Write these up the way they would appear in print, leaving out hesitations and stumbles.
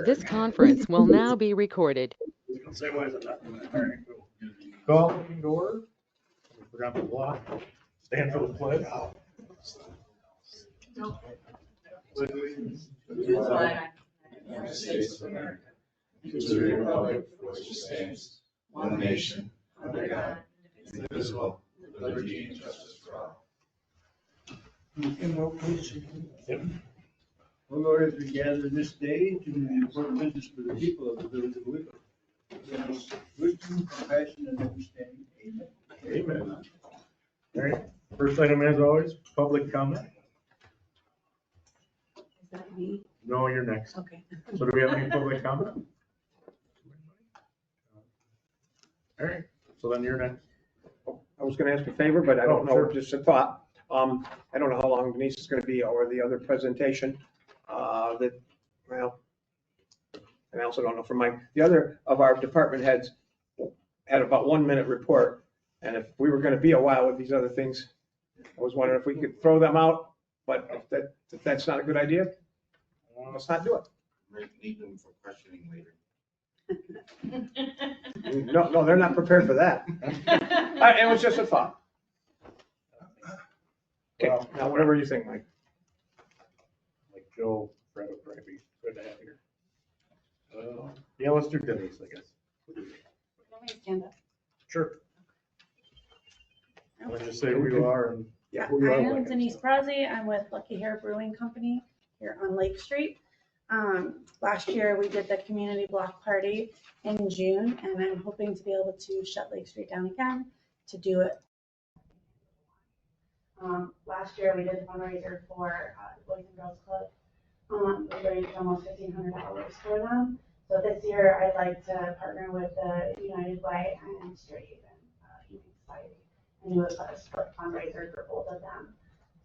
This conference will now be recorded. Call looking to order. We forgot the block. Stand for the pledge. To the flag of the United States of America, to the republic for which it stands, one nation, under God, indivisible, with liberty and justice for all. O Lord, as we gather this day to do important business for the people of the village of Owego, grant us wisdom, compassion, and understanding. Amen. Amen. All right, first item as always, public comment. Is that me? No, you're next. Okay. So do we have any public comment? All right, so then you're next. I was gonna ask a favor, but I don't know, Sure. just a thought. I don't know how long Denise is gonna be or the other presentation, and I also don't know from the other of our department heads had about 1 minute report. And if we were gonna be a while with these other things, I was wondering if we could throw them out, but if that's not a good idea, let's not do it. Need them for questioning later. No, they're not prepared for that. It was just a thought. Okay, Well, now whatever you think, Mike. like Joe, Fred, would probably be good to have here. Yeah, let's do Denise, I guess. Want me to stand up? Sure. I'll just say who you are and. Yeah. who you I are, am like, Denise Brazzi. I'm with Lucky Hair Brewing Company here on Lake Street. Last year we did the community block party in June, and I'm hoping to be able to shut Lake Street down again to do it. Last year we did the fundraiser for the Boys and Girls Club. We raised almost $1,500 for them. So this year I'd like to partner with the United Way and Straight Haven Humane Society and do a split fundraiser for both of them.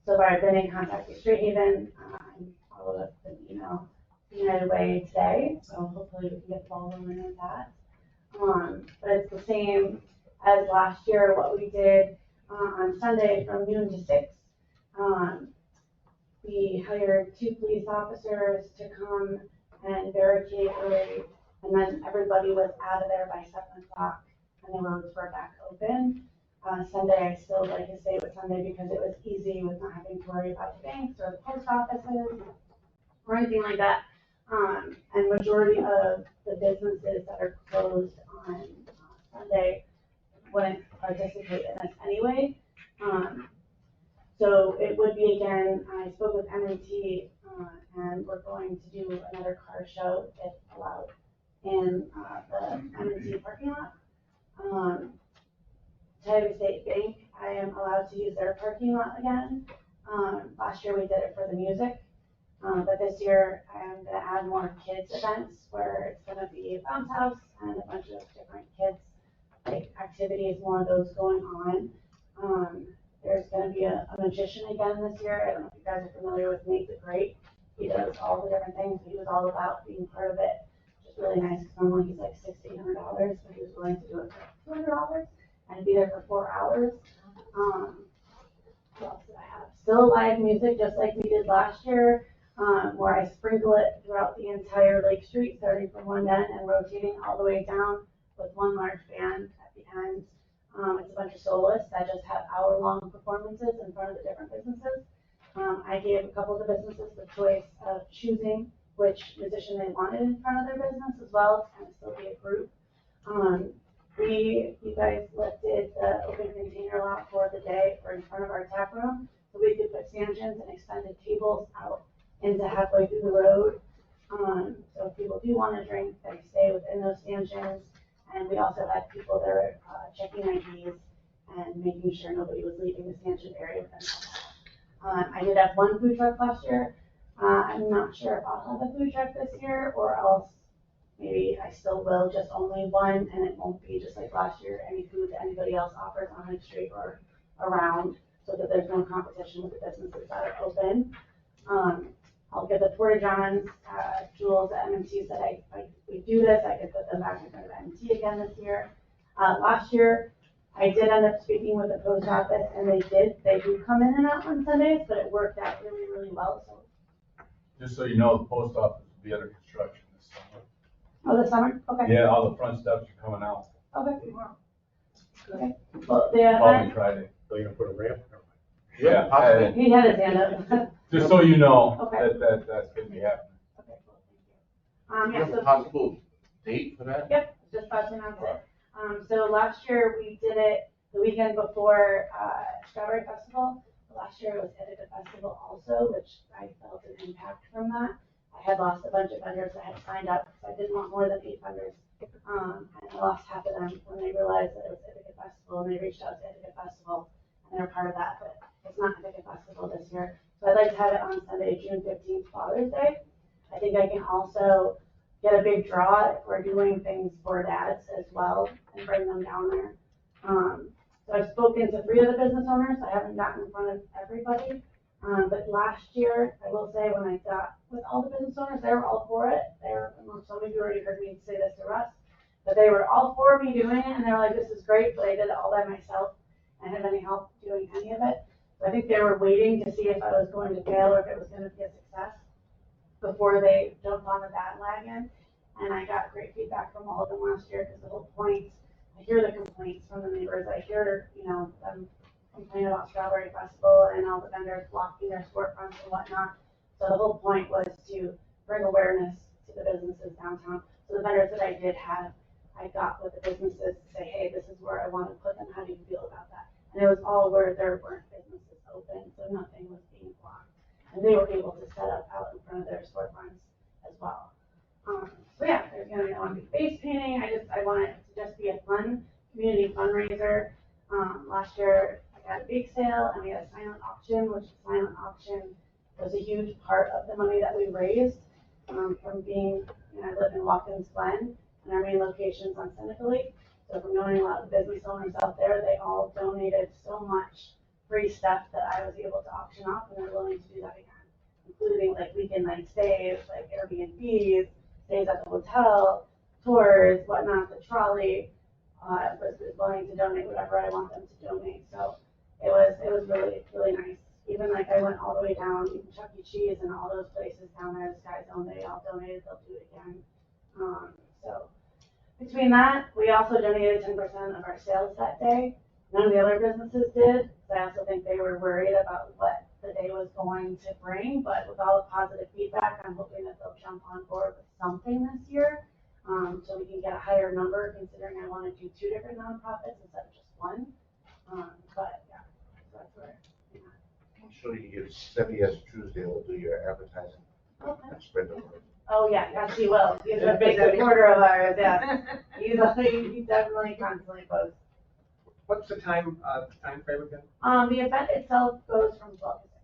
So I've been in contact with Straight Haven. I followed up with an email United Way today, so hopefully we can get the ball rolling with that. But it's the same as last year. What we did on Sunday from noon to 6, we hired 2 police officers to come and barricade early, and then everybody was out of there by 7 o'clock, and the roads were back open. Sunday, I still like to say it was Sunday because it was easy with not having to worry about the banks or the post offices or anything like that. And majority of the businesses that are closed on Sunday wouldn't participate in this anyway. So it would be, again, I spoke with M&T, and we're going to do another car show if allowed in the M&T parking lot. Tioga State Bank, I am allowed to use their parking lot again. Last year we did it for the music. But this year I'm going to add more kids events where it's going to be a bounce house and a bunch of different kids like activities, more of those going on. There's going to be a magician again this year. I don't know if you guys are familiar with Nate the Great. He does all the different things. He was all about being part of it. Just really nice because normally he's like $600-800, but he was willing to do it for $200 and be there for 4 hours. What else did I have? Still live music, just like we did last year. Where I sprinkle it throughout the entire Lake Street, starting from one end and rotating all the way down with one large band at the end. It's a bunch of soloists that just have hour-long performances in front of the different businesses. I gave a couple of the businesses the choice of choosing which musician they wanted in front of their business as well to kind of still be a group. You guys lifted the open container lot for the day for in front of our tap room, so we could put stanchions and extended tables out into halfway through the road. So if people do want to drink, they stay within those stanchions. And we also had people there checking IDs and making sure nobody was leaving the stanchion area within that. I did have 1 food truck last year. I'm not sure if I'll have a food truck this year, or else maybe I still will, just only 1, and it won't be just like last year, any food that anybody else offers on the street or around, so that there's no competition with the businesses that are open. I'll give the Porta Johns, Jules, the M&T said we do this, I could put them back in front of M&T again this year. Last year, I did end up speaking with the post office, and they do come in and out on Sundays, but it worked out really, really well. So Just so you know, the post office will be under construction this summer. Oh, this summer? Okay. Yeah, all the front steps are coming out. Okay. Okay. Well, the Probably event, Friday. So you're gonna put a ramp? Yeah, he had his hand up. just so you know, Okay. that's gonna be happening. Okay, cool, thank you. Do you Yeah, have a so, possible date for that? yep, just about to announce it. So last year we did it the weekend before, Strawberry Festival. Last year it was Ithaca Festival also, which I felt an impact from that. I had lost a bunch of vendors that had signed up, because I didn't want more than 8 vendors. And I lost half of them when they realized that it was Ithaca Festival, and they reached out to Ithaca Festival, and they're part of that, but it's not Ithaca Festival this year. So I'd like to have it on Sunday, June 15th, Father's Day. I think I can also get a big draw if we're doing things for dads as well, and bring them down there. So I've spoken to 3 of the business owners. I haven't gotten in front of everybody. But last year, I will say, when I got with all the business owners, they were all for it. Some of you already heard me say this to Russ, but they were all for me doing it, and they were like, this is great, but I did it all by myself. I didn't have any help doing any of it. So I think they were waiting to see if I was going to fail or if it was going to be a success before they jumped on the bandwagon. And I got great feedback from all of them last year, because the whole point, I hear the complaints from the neighbors. I hear, them complain about Strawberry Festival and all the vendors blocking their storefronts and whatnot. So the whole point was to bring awareness to the businesses downtown. So the vendors that I did have, I got with the businesses to say, hey, this is where I want to put them. How do you feel about that? And it was all where there weren't businesses open, so nothing was being blocked. And they were able to set up out in front of their storefronts as well. So yeah, there's gonna be one big face painting. I want it to just be a fun community fundraiser. Last year I got a bake sale and we had a silent auction, which the silent auction was a huge part of the money that we raised, from being, I live in Watkins Glen and our main location's on Seneca Lake. So from knowing a lot of the business owners out there, they all donated so much free stuff that I was able to auction off, and they're willing to do that again, including like weekend night stays, like Airbnbs, stays at the hotel, tours, whatnot, the trolley, was willing to donate whatever I want them to donate. So it was really, really nice. Even like I went all the way down, even Chuck E. Cheese and all those places down there, the Sky Zone, they all donated, they'll do it again. So between that, we also donated 10% of our sales that day. None of the other businesses did. I also think they were worried about what the day was going to bring, but with all the positive feedback, I'm hoping that they'll jump on board with something this year, so we can get a higher number, considering I want to do 2 different nonprofits instead of just 1. But yeah, so that's where. Yeah. I'm sure you can get 70S Tuesday will do your advertising Okay. and spread the word. Oh yeah, yes, he will. He's a big supporter of ours. Yeah, he definitely constantly posts. What's the time frame again? The event itself goes from 12 to 6.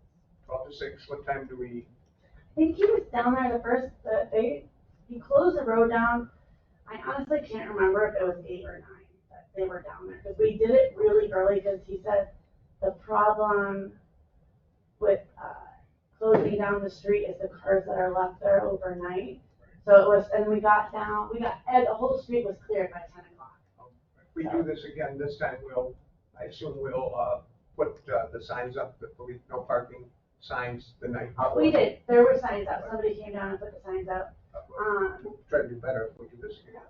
12 to 6, what time do we? I think he was down there he closed the road down. I honestly can't remember if it was 8 or 9 that they were down there, because we did it really early, because he said the problem with closing down the street is the cars that are left there overnight. So it was, and the whole street was cleared by 10 o'clock. If we do this again this time, I assume we'll put the signs up, that we no parking signs the night. We did, there were signs up, somebody came down and put the signs up. We'll try to do better if we do this again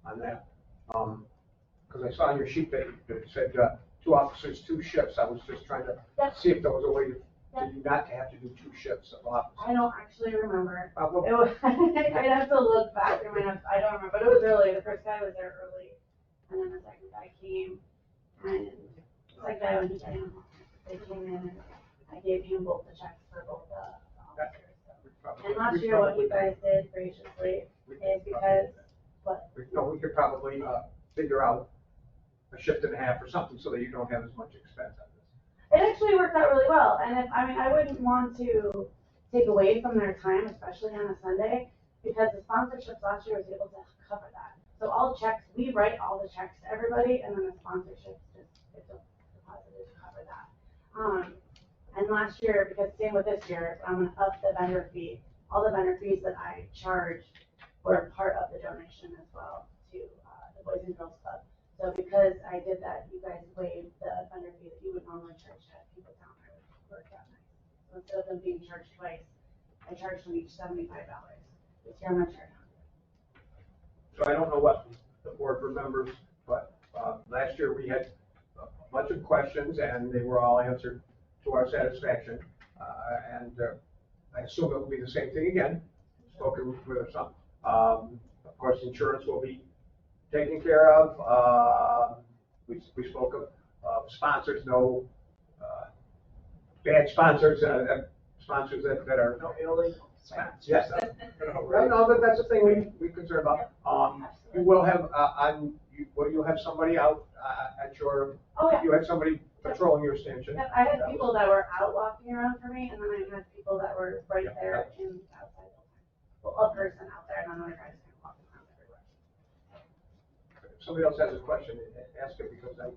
on that. Because I saw on your sheet that it said 2 officers, 2 shifts. I was just trying to see if there was a way to not have to do 2 shifts of officers. I don't actually remember. Well, It was, I'd have to look back in my notes. I don't remember, but it was early. The first guy was there early, and then the second guy came, and the second guy, when he came, they came in, and I gave him both the checks for both the officers. And last year, what you guys did graciously is because, we could probably figure out a shift and a half or something so that you don't have as much expense on this. it actually worked out really well. And I wouldn't want to take away from their time, especially on a Sunday, because the sponsorships last year was able to cover that. So all checks, we write all the checks to everybody, and then the sponsorships just get deposited to cover that. And last year, because same with this year, I'm gonna up the vendor fee. All the vendor fees that I charged were part of the donation as well to the Boys and Girls Club. So because I did that, you guys waived the vendor fee that you would normally charge to have people down there. Worked out nice. So instead of them being charged twice, I charged them each $75. This year I'm gonna charge So I don't know what the board remembers, but last year we had a bunch of questions and they were all answered to our satisfaction. And I assume it will be the same thing again, spoken with some. Of course, insurance will be taken care of. We spoke of sponsors, no bad sponsors, sponsors that are illegal. Yes. No, but that's the thing we concern about. You will have, you'll have somebody out at your, Oh, yeah. you had somebody patrolling your station. Yep, I had people that were out walking around for me, and then I had people that were right there in outside. Well, a person out there, and another guy's kind of walking around everywhere. If somebody else has a question, ask it because I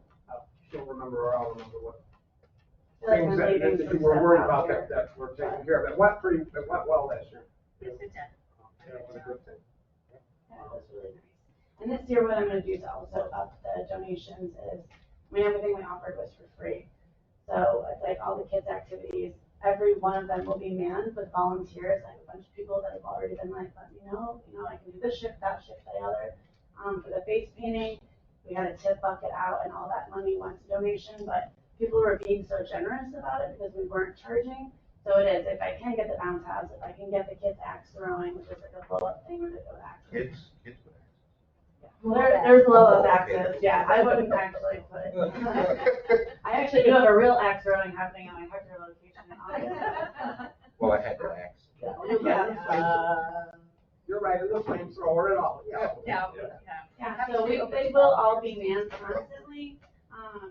still remember or I'll remember what I feel like things I'm that leaving you some were stuff worried out about here. that were taken care of. It went well last year. Yes, it did. That was a good thing. Yeah, it was really nice. And this year, what I'm gonna do to also up the donations is, I mean, everything we offered was for free. So it's like all the kids' activities, every one of them will be manned with volunteers, like a bunch of people that have already been like, let me know, I can do this shift, that shift, the other. For the face painting, we had a tip bucket out and all that money went to donation, but people were being so generous about it because we weren't charging. So it is, if I can get the bounce house, if I can get the kids axe throwing, which is like a blow up thing where they go axes. Kids with There's blow up axes, yeah, I wouldn't actually put. I actually do have a real axe throwing happening at my Hector location in August. Well, I had to ask. You're right, it's a flamethrower and all, yeah. Yeah, so they will all be manned constantly,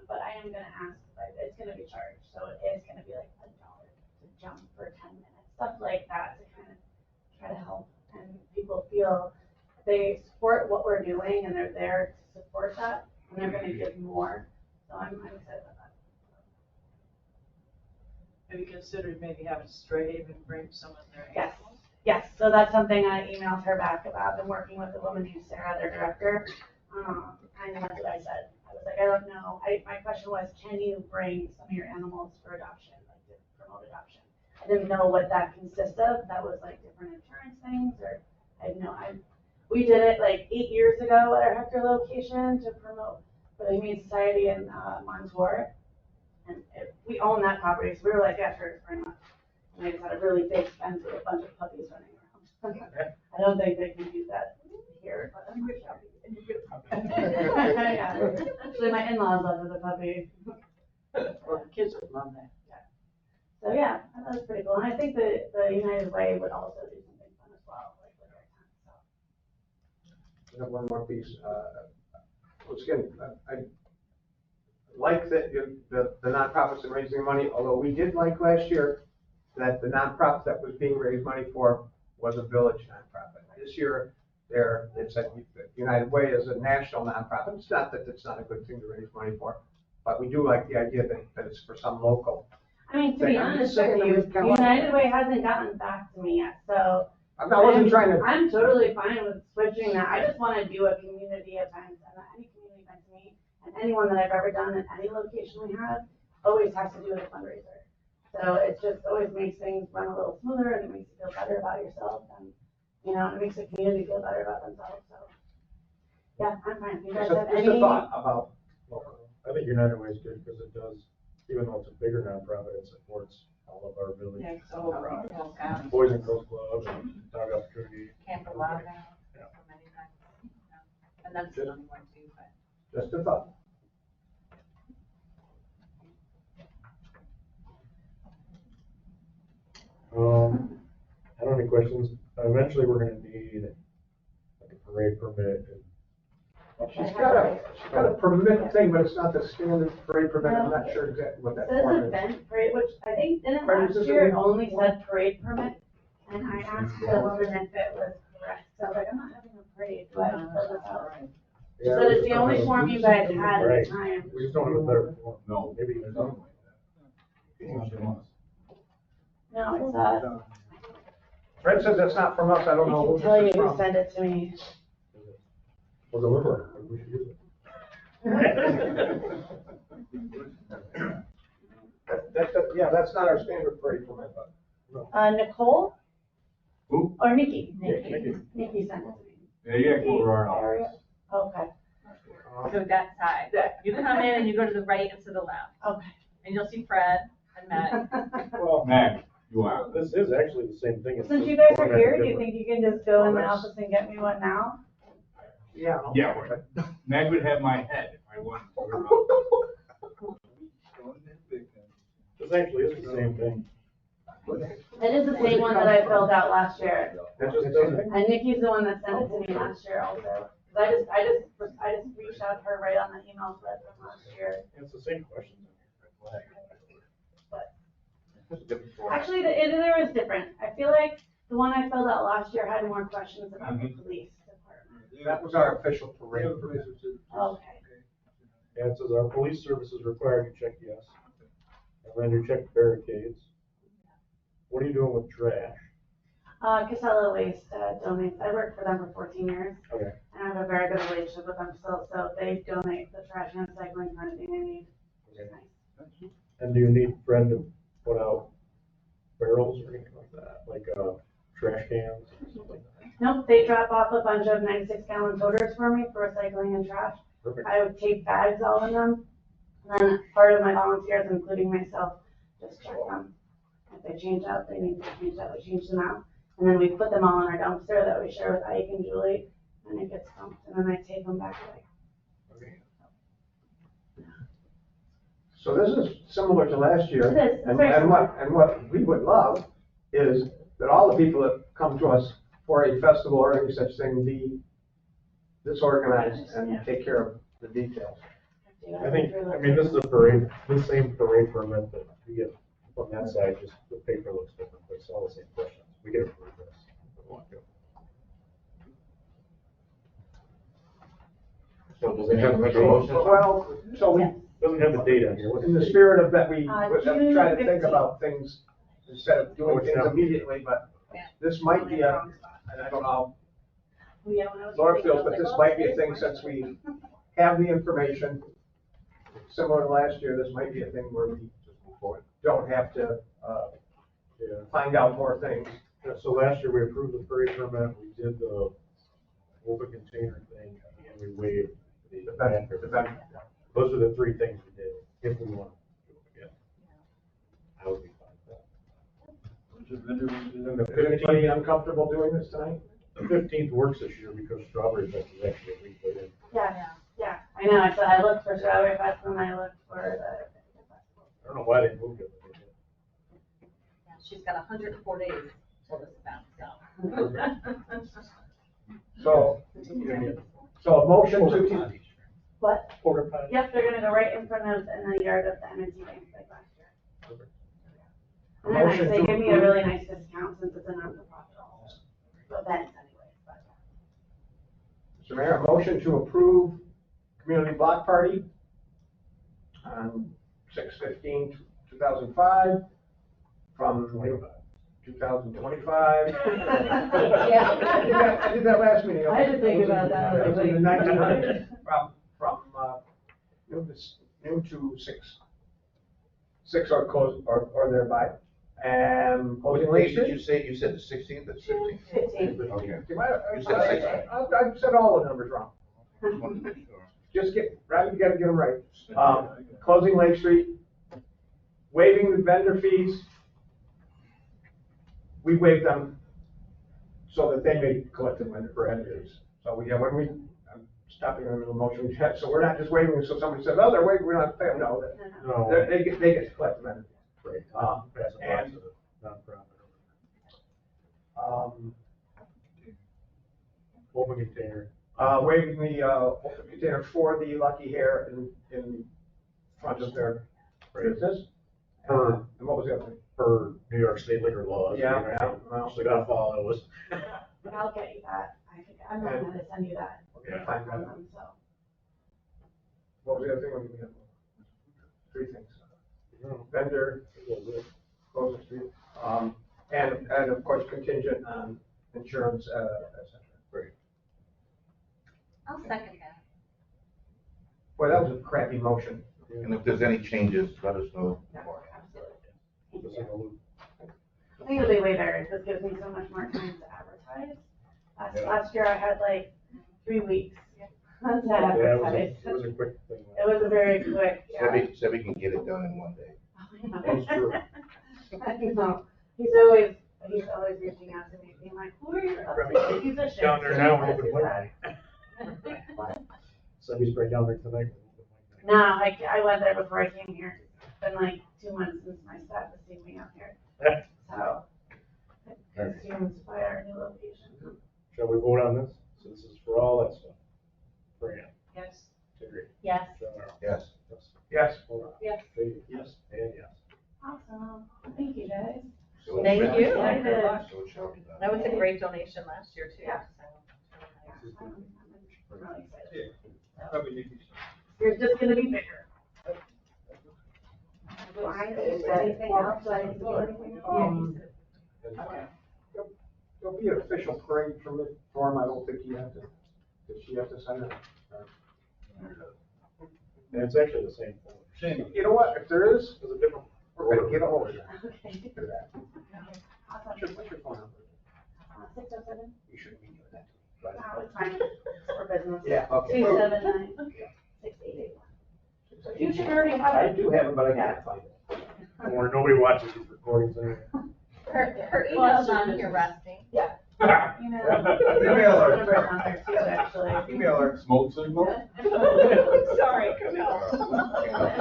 but I am gonna ask, like, it's gonna be charged, so it is gonna be like $1 to jump for 10 minutes, stuff like that to kind of try to help, and people feel they support what we're doing and they're there to support that, and they're gonna give more, so I'm excited about that. Have you considered maybe having Stray even bring some of their Yes. animals? Yes, so that's something I emailed her back about. I've been working with the woman who's Sarah, their director. And that's what I said. I was like, I don't know. My question was, can you bring some of your animals for adoption, like to promote adoption? I didn't know what that consists of. That was like different insurance things, or I had no, we did it like 8 years ago at our Hector location to promote for the Humane Society in Montour. And we own that property, so we were like, yeah, sure, bring them up. And I just had a really big fence with a bunch of puppies running around. I don't think they can do that here, but I'm not sure. Yeah. Actually, my in-laws love the puppy. Well, the kids would love that. So yeah, that was pretty cool. And I think the United Way would also do something fun as well, like with their tent, so. I have one more piece. Once again, I like that the nonprofits are raising money, although we did like last year that the nonprofit that was being raised money for was a village nonprofit. This year, it's a United Way is a national nonprofit. It's not that it's not a good thing to raise money for, but we do like the idea that it's for some local. I mean, to be I'm honest just saying with that you, we've kinda like- United Way hasn't gotten back to me yet, so. I wasn't trying to. I'm totally fine with switching that. I just want to do a community event, and any community event to me, and anyone that I've ever done at any location we have, always has to do with a fundraiser. So it just always makes things run a little smoother, and it makes you feel better about yourself, and, and it makes the community feel better about themselves, so. Yeah, I'm fine. If you guys have Just any. a thought about. I think United Way is good because it does, even though it's a bigger nonprofit, it supports all of our village. Yeah, so overall, Boys and Girls Club and Dog Opportunity. Camp Owego Yeah. for many times. And that's the only one too, but. Just a thought. I don't have any questions. Eventually, we're gonna need like a parade permit. She's got a permit thing, but it's not the standard parade permit. I'm not sure exactly what It that says form is. event parade, which I think, didn't Right, last is this year, it a- only said parade permit, and I asked the woman if it was correct, so I was like, I'm not having a parade, do I have to fill this out? She Yeah, said we it's the just only don't form have- you guys had at Right. the time. We just don't have a better form. No. Maybe even something like that. No, it's Fred says that's not from us. I I don't know can who tell you this is who from. sent it to me. Well, deliver it. We should use it. Yeah, that's not our standard parade permit, but. Nicole? Who? Or Nikki? Nikki. Nikki sent it to me. Yeah, you gotta go over our area? office. Okay, So that side. You come in and you go to the right and to the left, okay. and you'll see Fred and Matt. Well, Mac, you are. this is actually the same thing. It's Since you just guys are formatted here, do you different. think you can just go in the Well, office and get me one now? Yeah. Yeah, Mac would have my head if I wanted to. This actually is the same thing. It is the same one that I filled out last year. It just doesn't, And Nikki's the one that sent it to me last year also. 'Cause I just reached out to her right on the email thread from last year. it's the same questions. Actually, there was different. I feel like the one I filled out last year had more questions about the police department. That was our official parade. Okay. Yeah, it says our police services required, you check yes. And then you check barricades. What are you doing with trash? Casella Waste donates. I worked for them for 14 years. Okay. And I have a very good relationship with them still, so they donate the trash and recycling for anything I need, which is nice. And do you need Fred to put out barrels or anything like that, like, trash cans or something like that? Nope, they drop off a bunch of 96-gallon toters for me for recycling and trash. Perfect. I would tape bags all in them, and then part of my volunteers, including myself, just check them. If they change out, they need to change out, we change them out. And then we put them all in our dumpster that we share with Ike and Julie, and it gets dumped, and then I take them back away. Okay. So this is similar to last year. It is, it's And very what we would love is that all the people that come to us for a festival or any such thing be disorganized and take care of the details. I think, I mean, this is a parade, the same parade permit that you get from that side, just the paper looks different, but it's all the same questions. We get approved this. if we want to. So does it have to make a motion? Well, so we, Doesn't have the date on here. What's in the the date? spirit of that, we June try to think 15th. about things instead of doing Oh, it's things not. immediately, but this might be a, and I don't know Oh, yeah, when I was Laura reading, I feels, was but like, this oh, might be a it's thing fine. since we have the information. Similar to last year, this might be a thing where we don't have to, Yeah. find out more things. Yeah, so last year we approved the parade permit, we did the open container thing, and we waived the vendor. Those are the three things we did, if we want to do it again. I would be fine with that. Is anybody uncomfortable doing this tonight? The 15th works this year because Strawberry Fest is actually a week later. Yeah, I know, so I looked for Strawberry Fest and I looked for the. I don't know why they moved it, but they did. Yeah, she's got 104 days till this event, so. So a motion to, What? Porta potty. Yep, they're gonna go right in front of, in the yard of the M&T Bank like last year. And they're nice, Motion they to give me a approve. really nice discount since it's a non-for-profit event anyway, but. Mr. Mayor, a motion to approve community block party on 6/15/2005 from 2025. Yeah. I did that last meeting. I had to think about that. It was in the 1900s, from noon to 6 or close, or thereby. And closing late. Did you say, you said the 16th or 16th? 15. Okay. You said 16. I've said all the numbers wrong. Just wanted to make sure. Just you gotta get them right. Closing Lake Street, waiving the vendor fees. We waive them so that they may collect the vendor fees. So I'm stopping on the motion, so we're not just waiving them so somebody says, oh, they're waiving, we're not paying, no, No. they get to collect the vendor fees. Right. Pass it on And- to the nonprofit. Open container. Waiving the, open container for the Lucky Hair in front of their business. Per- And what was the other thing? Per New York State liquor laws. Yeah, you know, yeah, well. So gotta follow those. I'll get you that. I'm not gonna send you that. Yeah. Find From that. them, so. What was the other thing? We had three things. No, Vendor, it was it. closing street, and of course contingent on insurance, et cetera. Great. I'll second that. Boy, that was a crappy motion. And if there's any changes, let us know. Just in the loop. I think it'll be way better. This gives me so much more time to advertise. last year I had like 3 weeks to Yeah, advertise. it was a quick thing. It was a very quick, yeah. Said we can get it done in one day. That's true. I know. He's always reaching out to me, being like, who are your other musicians? Down there now, we're open He mic. said, Somebody's right down there tonight. no, I went there before I came here. It's been like 2 months since my staff has seen me out here. So, consumed by our new location. Shall we vote on this? So this is for all that stuff. Fran, Yes. Terry, Yes. John, Yes. Yes. Laura, Yes. Katie, yes, and yes. Awesome. Thank you, guys. So it Thank shall- you. so I did. it shall be done. That was a great donation last year too. Yeah. So. I'm really excited. Probably need to. You're just gonna be bigger. Is there anything else I need to do anything? There'll be an official parade form, I don't think you have to, does she have to sign it? And it's actually the same thing. Same. You know what, if there is, It's a different. we're gonna get over it. Okay. Do that. Awesome. What's your phone number? 607? You shouldn't be doing that. No, it's fine. For business. Yeah, okay. 279 6881. You should already have I it. do have it, but I can't find it. Don't worry, nobody watches these recordings anyway. Her email's on here resting. Yeah. Email her. Number's on there too, actually. Email her. Smoke signal? Sorry, Camille.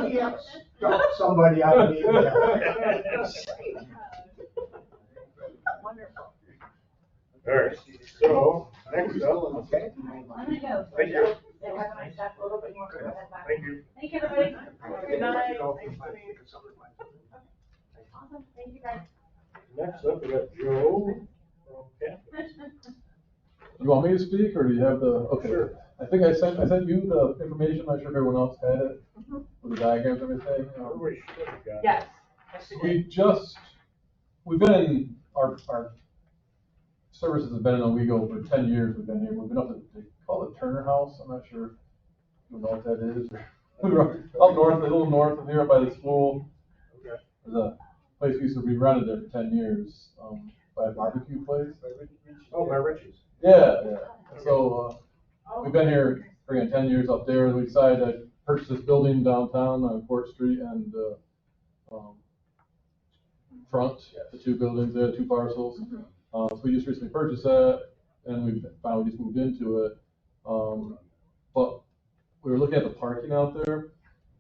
Yeah, dump somebody out of the email. Wonderful. All right, so, next up, Okay. I'm gonna go. Thank you. They have my stuff a little bit more. Go ahead, bye. Thank you. Thank you, everybody. Good night. Awesome. Thank you, guys. Next up, we got Joe from campus. You want me to speak, or do you have the, okay. Sure. I think I sent you the information, I'm not sure if everyone else had it, with the diagrams and everything. Everybody should have got it. Yes. Yes, we did. We've been in, our services have been in Owego for 10 years, we've been here, we've been up to, they call it Turner House, I'm not sure if you know what that is. We were up north, a little north of here by the school. Okay. There's a place we used to be rented there for 10 years, by a barbecue place. Oh, by Richie's. Yeah, yeah. So, we've been here for 10 years up there, and we decided to purchase this building downtown on Court Street and, front, the two buildings there, two parcels. So we just recently purchased that, and we finally just moved into it. But we were looking at the parking out there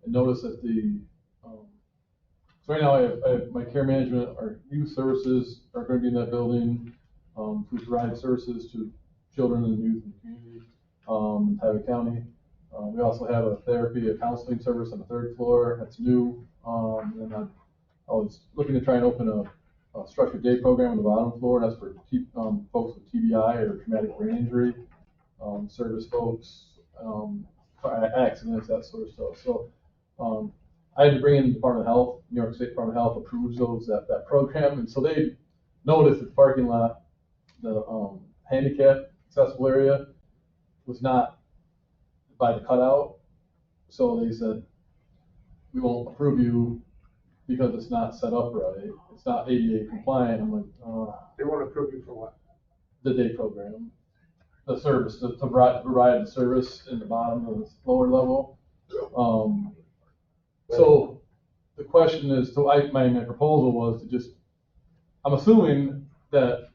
and noticed that so right now I have my care management, our youth services are going to be in that building, to provide services to children and youth in the community, in Tioga County. We also have a therapy, a counseling service on the third floor, that's new. And then I was looking to try and open a structured day program on the bottom floor, that's for folks with TBI or traumatic brain injury, service folks, accidents, that sort of stuff. So, I had to bring in the Department of Health, New York State Department of Health approves that program, and so they noticed that the parking lot, the handicap accessible area was not by the cutout, so they said, we won't approve you because it's not set up right, it's not ADA compliant. I'm like, They won't approve you for what? the day program, the service, to provide the service in the bottom of the lower level. So the question is, so my proposal was to just, I'm assuming that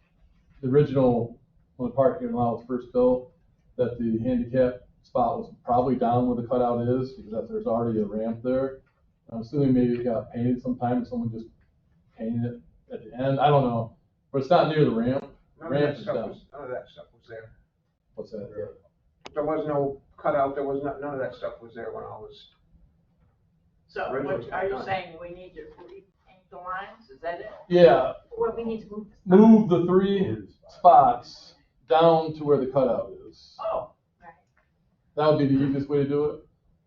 the original, when the parking lot was first built, that the handicap spot was probably down where the cutout is, because there's already a ramp there. I'm assuming maybe it got painted sometime, and someone just painted it at the end, I don't know, but it's not near the ramp. None Ramp of that is stuff down. was, none of that stuff was there. What's that? There was no cutout, there was not, none of that stuff was there when I was. So what, are you saying we need to repaint the lines? Is that it? Yeah, Well, we need to move. move the 3 spots down to where the cutout is. Oh, That would be the easiest way to do it,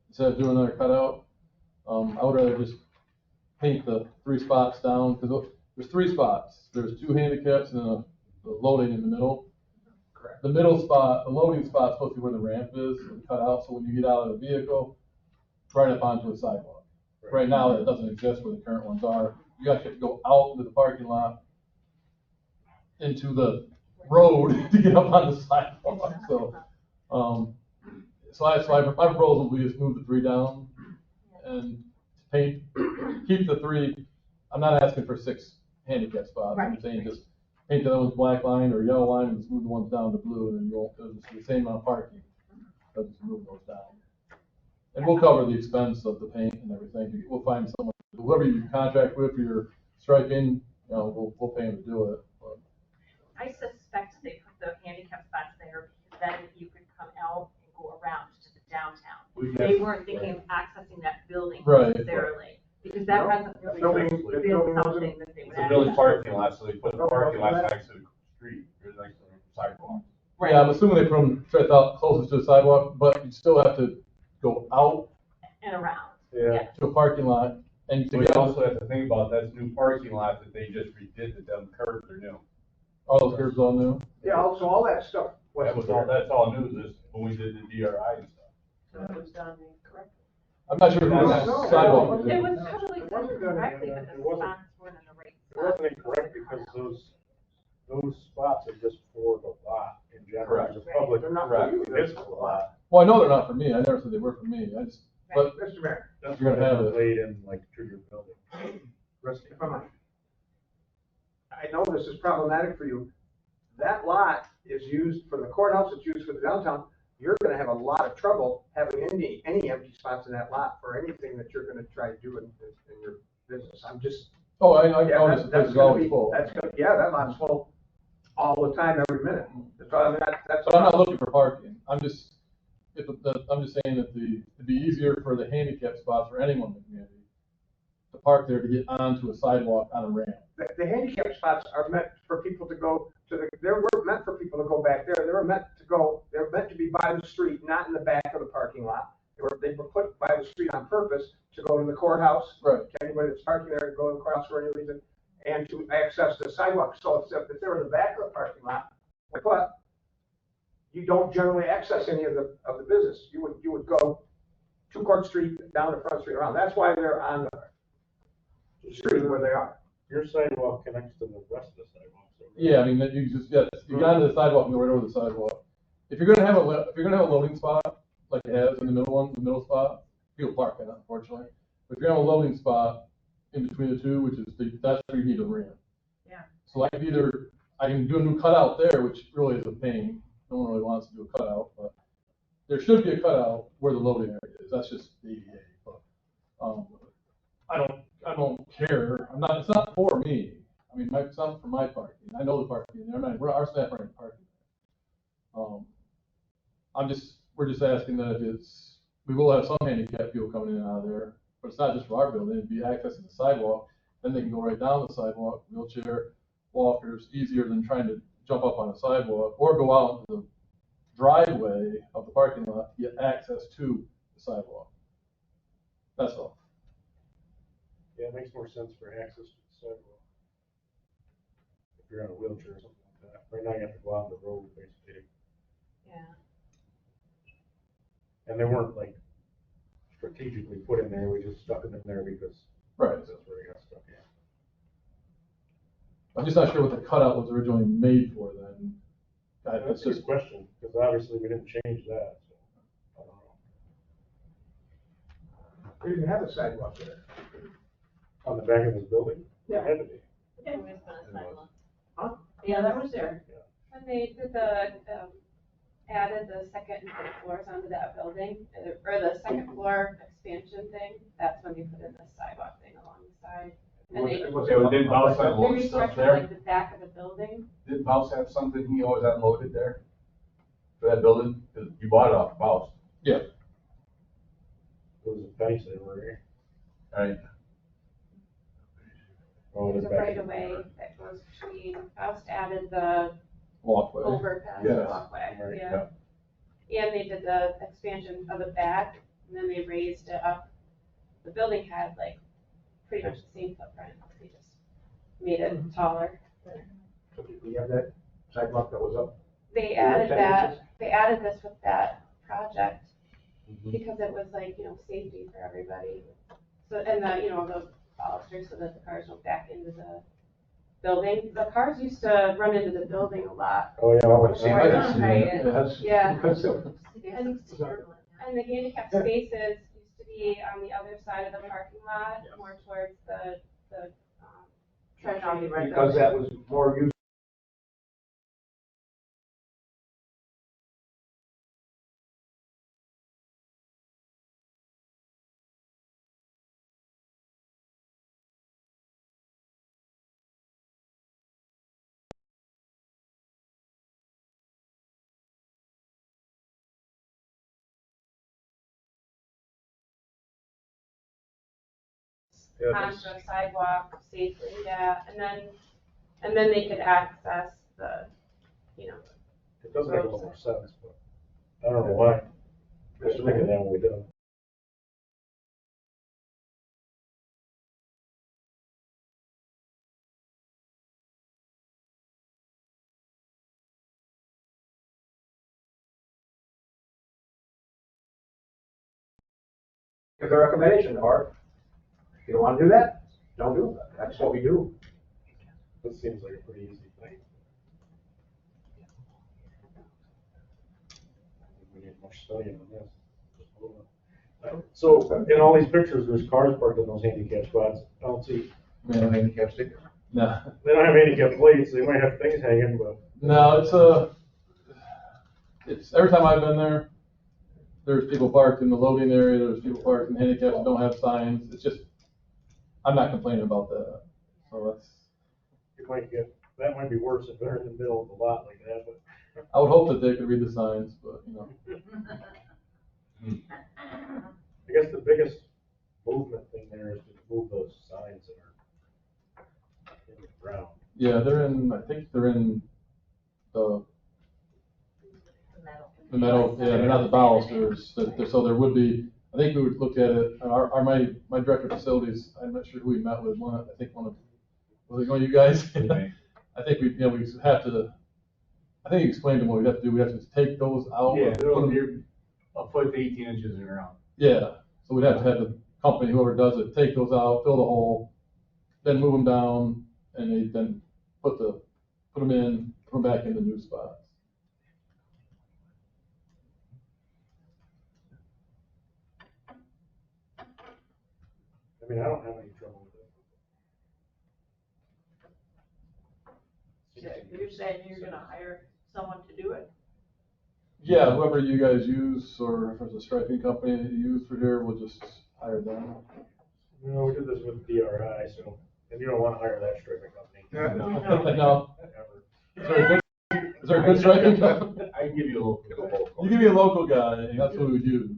instead of doing another cutout. I would rather just paint the 3 spots down, because there's 3 spots. There's 2 handicaps and then the loading in the middle. Correct. The middle spot, the loading spot is supposed to be where the ramp is, and cut out, so when you get out of the vehicle, right up onto a sidewalk. Right now, it doesn't exist where the current ones are. You actually have to go out into the parking lot, into the road to get up on the sidewalk, so, my proposal would be just move the 3 down and paint, keep the 3, I'm not asking for 6 handicap spots, I'm Right. saying just paint the other ones black line or yellow line and just move the ones down to blue, and then you'll, it's the same amount of parking, but just move those down. And we'll cover the expense of the paint and everything, we'll find someone, whoever you contract with, for your striping, we'll pay them to do it, but. I suspect they put the handicap spots there because then you could come out and go around to the downtown. They weren't thinking of accessing that building Right. necessarily, because that hasn't really Building- been the building wasn't- something that they would It's a village access. parking lot, so they put the parking lot next to the street, or next to the sidewalk. Yeah, I'm assuming they put them stretched out closest to the sidewalk, but you still have to go out And around. Yeah. to a parking lot and to So you get also have to think about that's new parking lot that they just redid, that them curbs are new. all those curbs all new. Yeah, also all that stuff. That's all new, this, when we did the DRI and stuff. So it was done incorrectly. I'm not sure who No, the sidewalk It is. was totally It wasn't done done, correctly, but it the wasn't- spots weren't in the right It spot. wasn't incorrect because those spots are just for the lot in general. Correct. The public, They're not Correct. for you. municipal lot. Well, I know they're not for me, I never said they were for me, but Mr. Mayor, That's You're gonna why have they're it. laid in like through your building. Rusty, if I might. I know this is problematic for you. That lot is used for the courthouse, it's used for the downtown. You're gonna have a lot of trouble having any empty spots in that lot for anything that you're gonna try to do in your business. I'm just, I yeah, know this that's place is gonna always be, full. that lot's full all the time, every minute. So I mean, that's. But I'm not looking for parking, I'm just saying that it'd be easier for the handicap spots for anyone in the community to park there to get onto a sidewalk on a ramp. The handicap spots are meant for people to go they were meant for people to go back there. They were meant to be by the street, not in the back of the parking lot. They were put by the street on purpose to go to the courthouse. Right. To anybody that's parking there to go to the courthouse for any reason, and to access the sidewalk. So if they're in the back of the parking lot, but you don't generally access any of the business. You would go to Court Street, down to Front Street, around. That's why they're on the street where they are. Your sidewalk connects to the rest of the sidewalk. So Yeah, I mean, that you just, yes, you get onto the sidewalk and go right over the sidewalk. If you're gonna have a loading spot, like it has in the middle spot, people park in it, unfortunately. But if you're gonna have a loading spot in between the two, which is, that's where you need a ramp. Yeah. So I can do a new cutout there, which really is a pain. No one really wants to do a cutout, but there should be a cutout where the loading area is. That's just the ADA, but, I don't care. It's not for me. I mean, it's not for my parking. I know the parking. Our staff aren't parking. We're just asking that we will have some handicapped people coming in and out of there, but it's not just for our building. It'd be accessing the sidewalk. Then they can go right down the sidewalk, wheelchair, walkers, easier than trying to jump up on a sidewalk or go out into the driveway of the parking lot to get access to the sidewalk. That's all. Yeah, it makes more sense for access to the sidewalk. If you're on a wheelchair or something like that. Right now you have to go out on the road basically. Yeah. And they weren't like strategically put in there, we just stuck them in there because. Right. That's where they got stuck in. I'm just not sure what the cutout was originally made for then. That's It's a just, good question, because obviously we didn't change that, so, I don't know. We didn't have a sidewalk there. On the back of this building? Yeah. It had to be. It was on a sidewalk. Huh? Yeah, that was there. When they did added the second and third floors onto that building, or the second floor expansion thing, that's when they put in the sidewalk thing along the side. And they Didn't Bounce have they load stuff restructured there? like the back of the building. Didn't Bounce have something he always had loaded there? For that building? 'Cause you bought it off Bounce. yeah. It was a penny saver, right? Right. Oh, There's the a back. right of way that goes between, Faust added the Walkway. overpass Yes. walkway, Right, yeah. And they did the expansion of the back, and then they raised it up. The building had like pretty much the same footprint, they just made it taller. So did we have that sidewalk that was up? They Yeah, added 10 that, inches. they added this with that project, because it was like, safety for everybody. So, and the balusters so that the cars went back into the building, the cars used to run into the building a lot. Oh, yeah, I would see. Right. I see Right. that. Yeah. Because of- And the handicap spaces used to be on the other side of the parking lot, more towards the treasury. Because that was more used. Yeah, onto a sidewalk safely, yeah, and then they could access the, you know, it does make a little more sense, but I don't know why. I was thinking that when we did it. Give the recommendation, or if you don't want to do that, don't do it. That's what we do. This seems like a pretty easy thing. We need more studying on this. Just a little bit. So in all these pictures, there's cars parked in those handicap spots. I don't see, No handicap stickers? No, they don't have handicap plates, they might have things hanging, but. no, it's, every time I've been there, there's people parked in the loading area, there's people parked in handicaps that don't have signs. It's just, I'm not complaining about that. So that's, You might get, that might be worse if they're in the middle of the lot like that, but. I would hope that they could read the signs, but, you know. I guess the biggest movement thing there is to move those signs that are in the ground. Yeah, I think they're in the metal, yeah, they're not the balusters, so there would be, I think we would look at it, my director of facilities, I'm not sure who we met with, I think one of, was it one of you guys? I think we have to, I think he explained to them what we'd have to do, we have to take those out. Yeah, and they're put them- here a foot to 18 inches in the ground. Yeah, so we'd have to have the company, whoever does it, take those out, fill the hole, then move them down, and they then put them in, put them back in the new spots. I mean, I don't have any trouble with it. You're saying you're gonna hire someone to do it? Yeah, whoever you guys use, or if there's a striping company that you use for here, we'll just hire them. You know, we did this with DRI, so, and you don't wanna hire that striping company. No. Ever. Is there a good striping company? I can give you a little. You give me a local guy, and that's what we would use.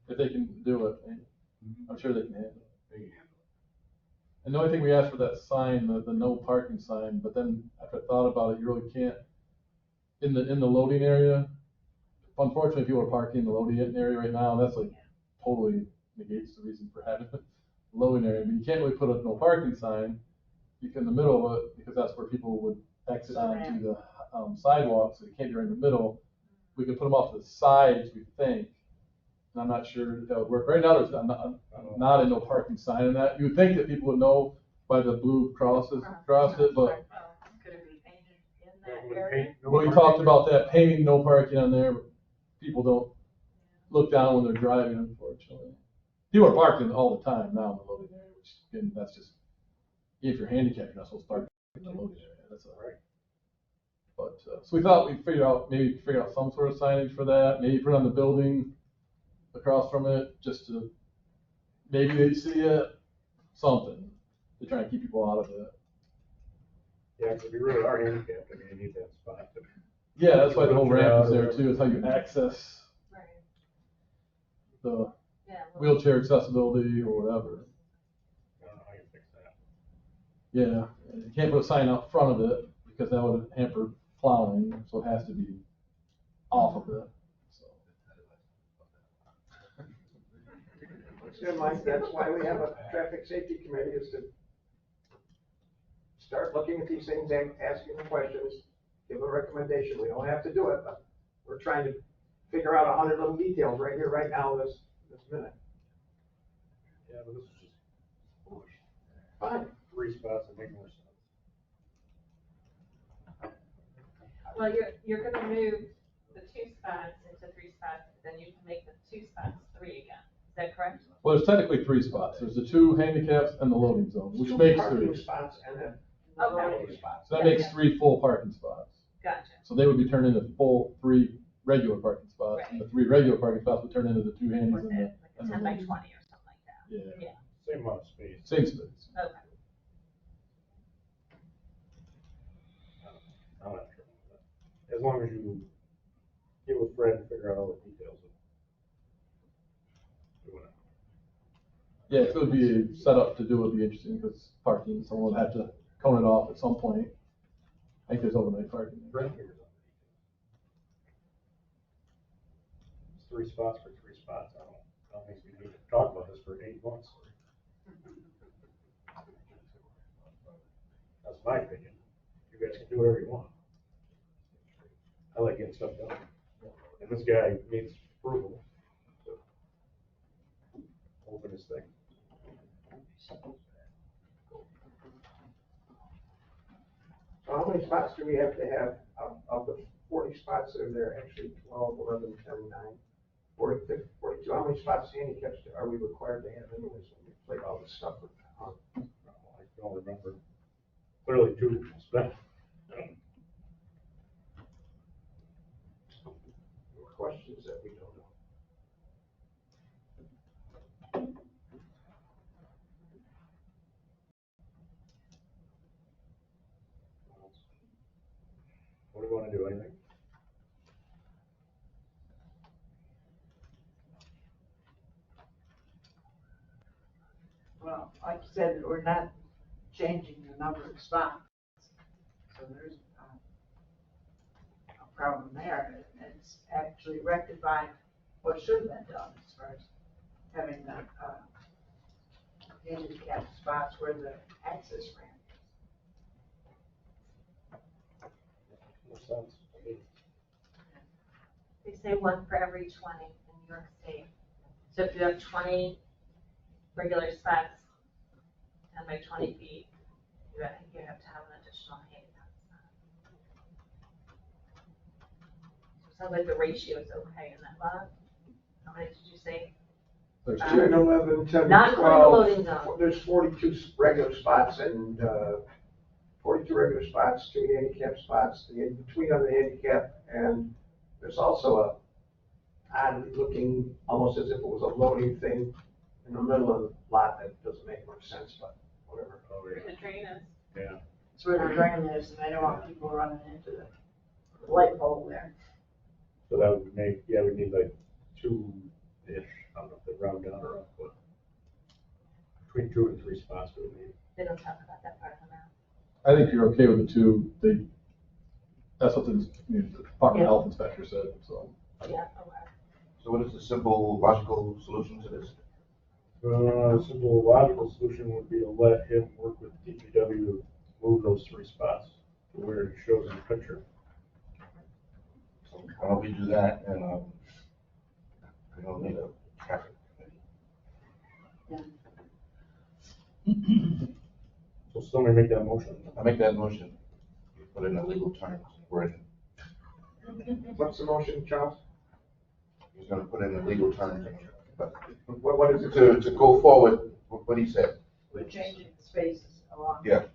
If they can do it, I'm sure they can handle it. And the only thing we asked for that sign, the no parking sign, but then after I thought about it, you really can't, in the loading area, unfortunately, people are parking in the loading area right now, and that's like totally negates the reason for having the loading area, but you can't really put a no parking sign in the middle of it, because that's where people would exit onto the sidewalk, so you can't be right in the middle. We could put them off to the sides, we think, and I'm not sure if that would work. Right now, there's not a no parking sign in that. You would think that people would know by the blue crosses across it, but Could it be painted in that area? we talked about that, painting no parking on there, but people don't look down when they're driving, unfortunately. People are parking all the time now in the loading area, which, again, that's just, if you're handicapped, you're not supposed to park in the loading area, that's all right. But, so we thought we'd figure out some sort of signage for that, maybe put it on the building across from it, just to, maybe they see it, something, to try and keep people out of it. Yeah, because if you really are handicapped, I mean, you need that spot. Yeah, that's why the whole ramp is there too, it's how you access the wheelchair accessibility or whatever. I don't know how you fix that. Yeah, you can't put a sign out front of it, because that would hamper plowing, so it has to be off of it, so. Mike, that's why we have a traffic safety committee, is to start looking at these things and asking the questions, give a recommendation. We don't have to do it, but we're trying to figure out 100 little details right here, right now, this minute. Yeah, but this is just foolish. Fine. 3 spots that make more sense. Well, you're gonna move the 2 spots into 3 spots, then you can make the 2 spots 3 again. Is that correct? Well, there's technically 3 spots. There's the 2 handicaps and the loading zone, which Two makes parking 3. spots and then Okay. loading spots. So that makes 3 full parking spots. Gotcha. So they would be turned into full 3 regular parking spots. And the 3 regular parking spots would turn into the 2 handies Was and the. it like a 10 by 20 or something like that? Yeah, Same amount of space. same space. Okay. I'm not sure. As long as you get with Fred and figure out all the details of doing it. Yeah, if it would be set up to do, it would be interesting because parking, someone would have to cone it off at some point. I think there's overnight parking. Fred figures out the details. It's 3 spots for 3 spots. I don't think we need to talk about this for 8 months. That's my opinion. You guys can do whatever you want. I like getting stuff done. And this guy needs approval to open his thing. So how many spots do we have to have of the 40 spots that are there, actually 12, 11, 10, 9, 40, 50, 42, how many spots handicaps are we required to have anyways when we play all this stuff with? I don't remember. Clearly 2 spent. Questions that we don't know. What do you want to do, anything? Well, like you said, we're not changing the number of spots. So there's a problem there. It's actually rectifying what should have been done as far as having the handicap spots where the access ramp No sense to me. They say 1 for every 20 in New York State. So if you have 20 regular spots, 10 by 20 feet, you have to have an additional handicap spot. So it sounds like the ratio is okay in that lot. How many did you say? There's 10, 11, 10, Not 12, including the loading zone. there's 42 regular spots and 42 regular spots, 2 handicap spots, the in between on the handicap, and there's also a oddly looking, almost as if it was a loading thing in the middle of the lot that doesn't make much sense, but whatever. Oh, Where yeah. the train is. Yeah. It's where the drain is, and they don't want people running into the light pole there. So that would make, yeah, we need like 2-ish, I don't know if they round down or up, but between 2 and 3 spots we would need. They don't talk about that part of the map. I think you're okay with the 2. That's what the Department of Health inspector said, so. Yeah, okay. So what is the simple, logical solution to this? A simple logical solution would be to let him work with DPW to move those 3 spots to where it shows in the picture. So why don't we do that, and, we don't need a traffic committee. So somebody make that motion. I make that motion, you put in the legal terms, wording. What's the motion, Charles? He's gonna put in the legal terms, but What is it? to go forward, what he said. We're changing the spaces along. Yeah.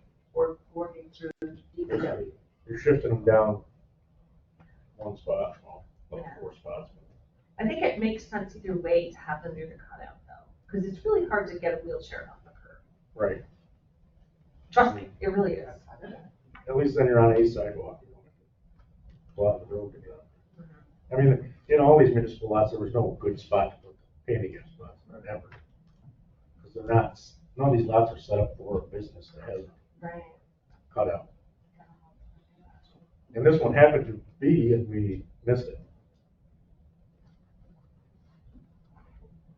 Working through DPW. You're shifting them down 1 spot, well, like Yeah. 4 spots. I think it makes sense either way to have them near the cutout though, because it's really hard to get a wheelchair off the curb. Right. Trust me, it really is. At least then you're on a sidewalk. You don't have to go out the road to get up. I mean, in all these municipal lots, there was no good spot to put handicap spots, ever. Because they're not, none of these lots are set up for a business that has Right. cutout. And this one happened to be, and we missed it.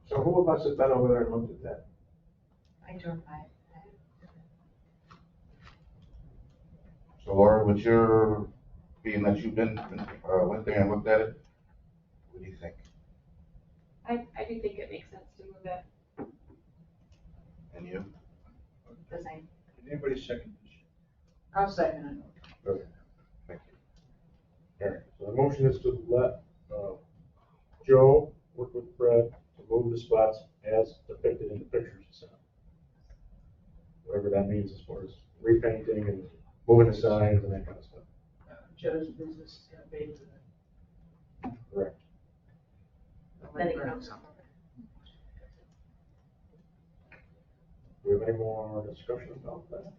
So who of us has been over there and looked at that? I drove by. So Laura, what's your, being that you've been, went there and looked at it, what do you think? I do think it makes sense to move it. And you? the same. Anybody second this? I'll second it. Okay, thank you. All right, so the motion is to let, Joe work with Fred to move the spots as depicted in the pictures you sent. Whatever that means as far as repainting and moving the signs and that kind of stuff. Joe's business is gonna pay for that. Correct. Then it comes on. Do we have any more discussion about that?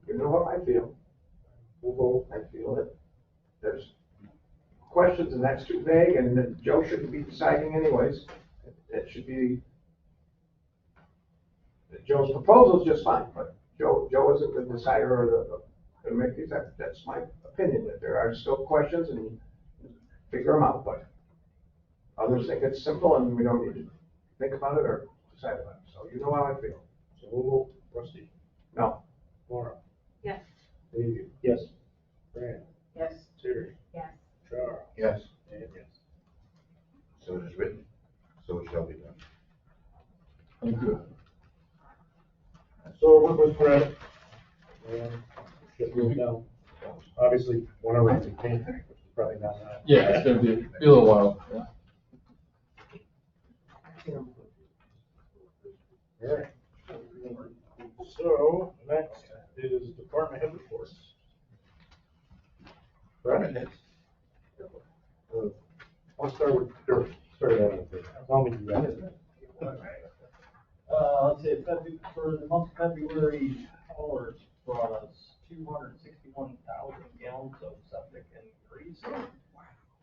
You know what I feel? We'll vote, I feel that there's questions and that's too vague and that Joe shouldn't be deciding anyways. It should be, Joe's proposal is just fine, but Joe isn't the decider or the make these, that's my opinion, that there are still questions and you figure them out, but others think it's simple and we don't need to think about it or decide about it. So you know how I feel. So we'll vote, Rusty, No. Laura. Yes. Dave. Yes. Fran. Yes. Terry. Yes. Charles. Yes, And yes. so it is written, so it shall be done. Thank you. So work with Fred. And get moved down. Obviously, one of them is paint, which is probably not now. Yeah, it's gonna be a little while, yeah. All right. So next is department head reports. Department heads. I'll start with Kurt. Start out with it. Tell me you got it. Let's say for the month of February, Howard brought us 261,000 gallons of septic and grease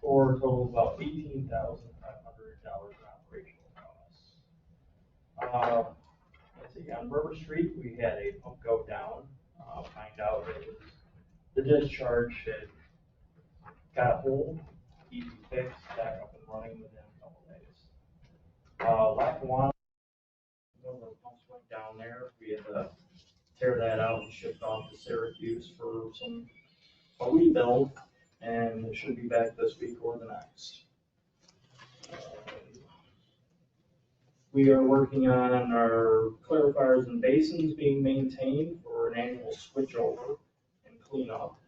for a total of about $18,500 in operational costs. Let's see, on River Street, we had a pump go down, find out that it was, the discharge had got a hole, easy fix, back up and running within a couple days. Lackawanna, one of the pumps went down there, we had to tear that out and ship it off to Syracuse for a rebuild, and it should be back this week or the next. We are working on our clarifiers and basins being maintained for an annual switch over and cleanup.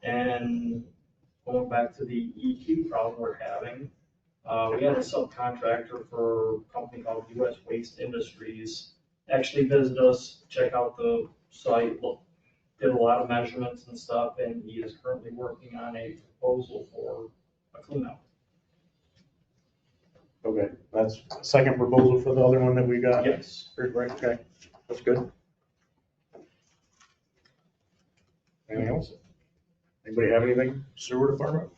And going back to the EQ problem we're having, we had a subcontractor for a company called US Waste Industries actually visit us, check out the site, did a lot of measurements and stuff, and he is currently working on a proposal for a cleanup. Okay, that's the second proposal for the other one that we got? Yes. Right, okay, that's good. Anything else? Anybody have anything, sewer department?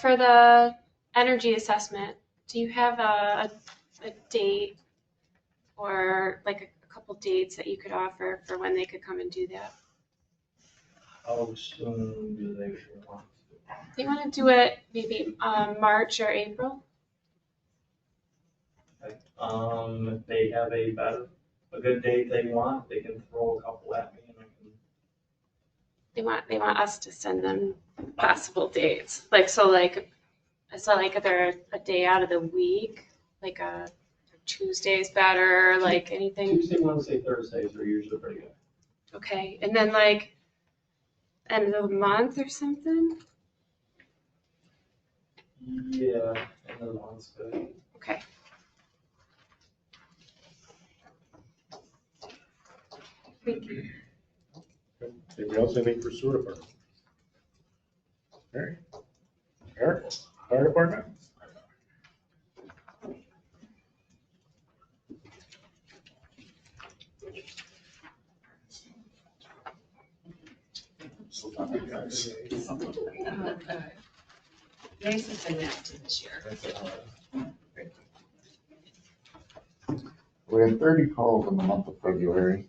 For the energy assessment, do you have a date or like a couple dates that you could offer for when they could come and do that? How soon do they want to? They want to do it maybe March or April. Okay. If they have a good date they want, they can throw a couple at me and I can. They want us to send them possible dates. Like they're a day out of the week, like a Tuesday's better, like anything. Tuesday, Wednesday, Thursdays are usually pretty good. Okay, and then like end of the month or something. Yeah, end of the month's good. Okay. Thank you. Anybody else, anything for sewer department? All right. Eric, fire department? Jason's been active this year. We had 30 calls in the month of February.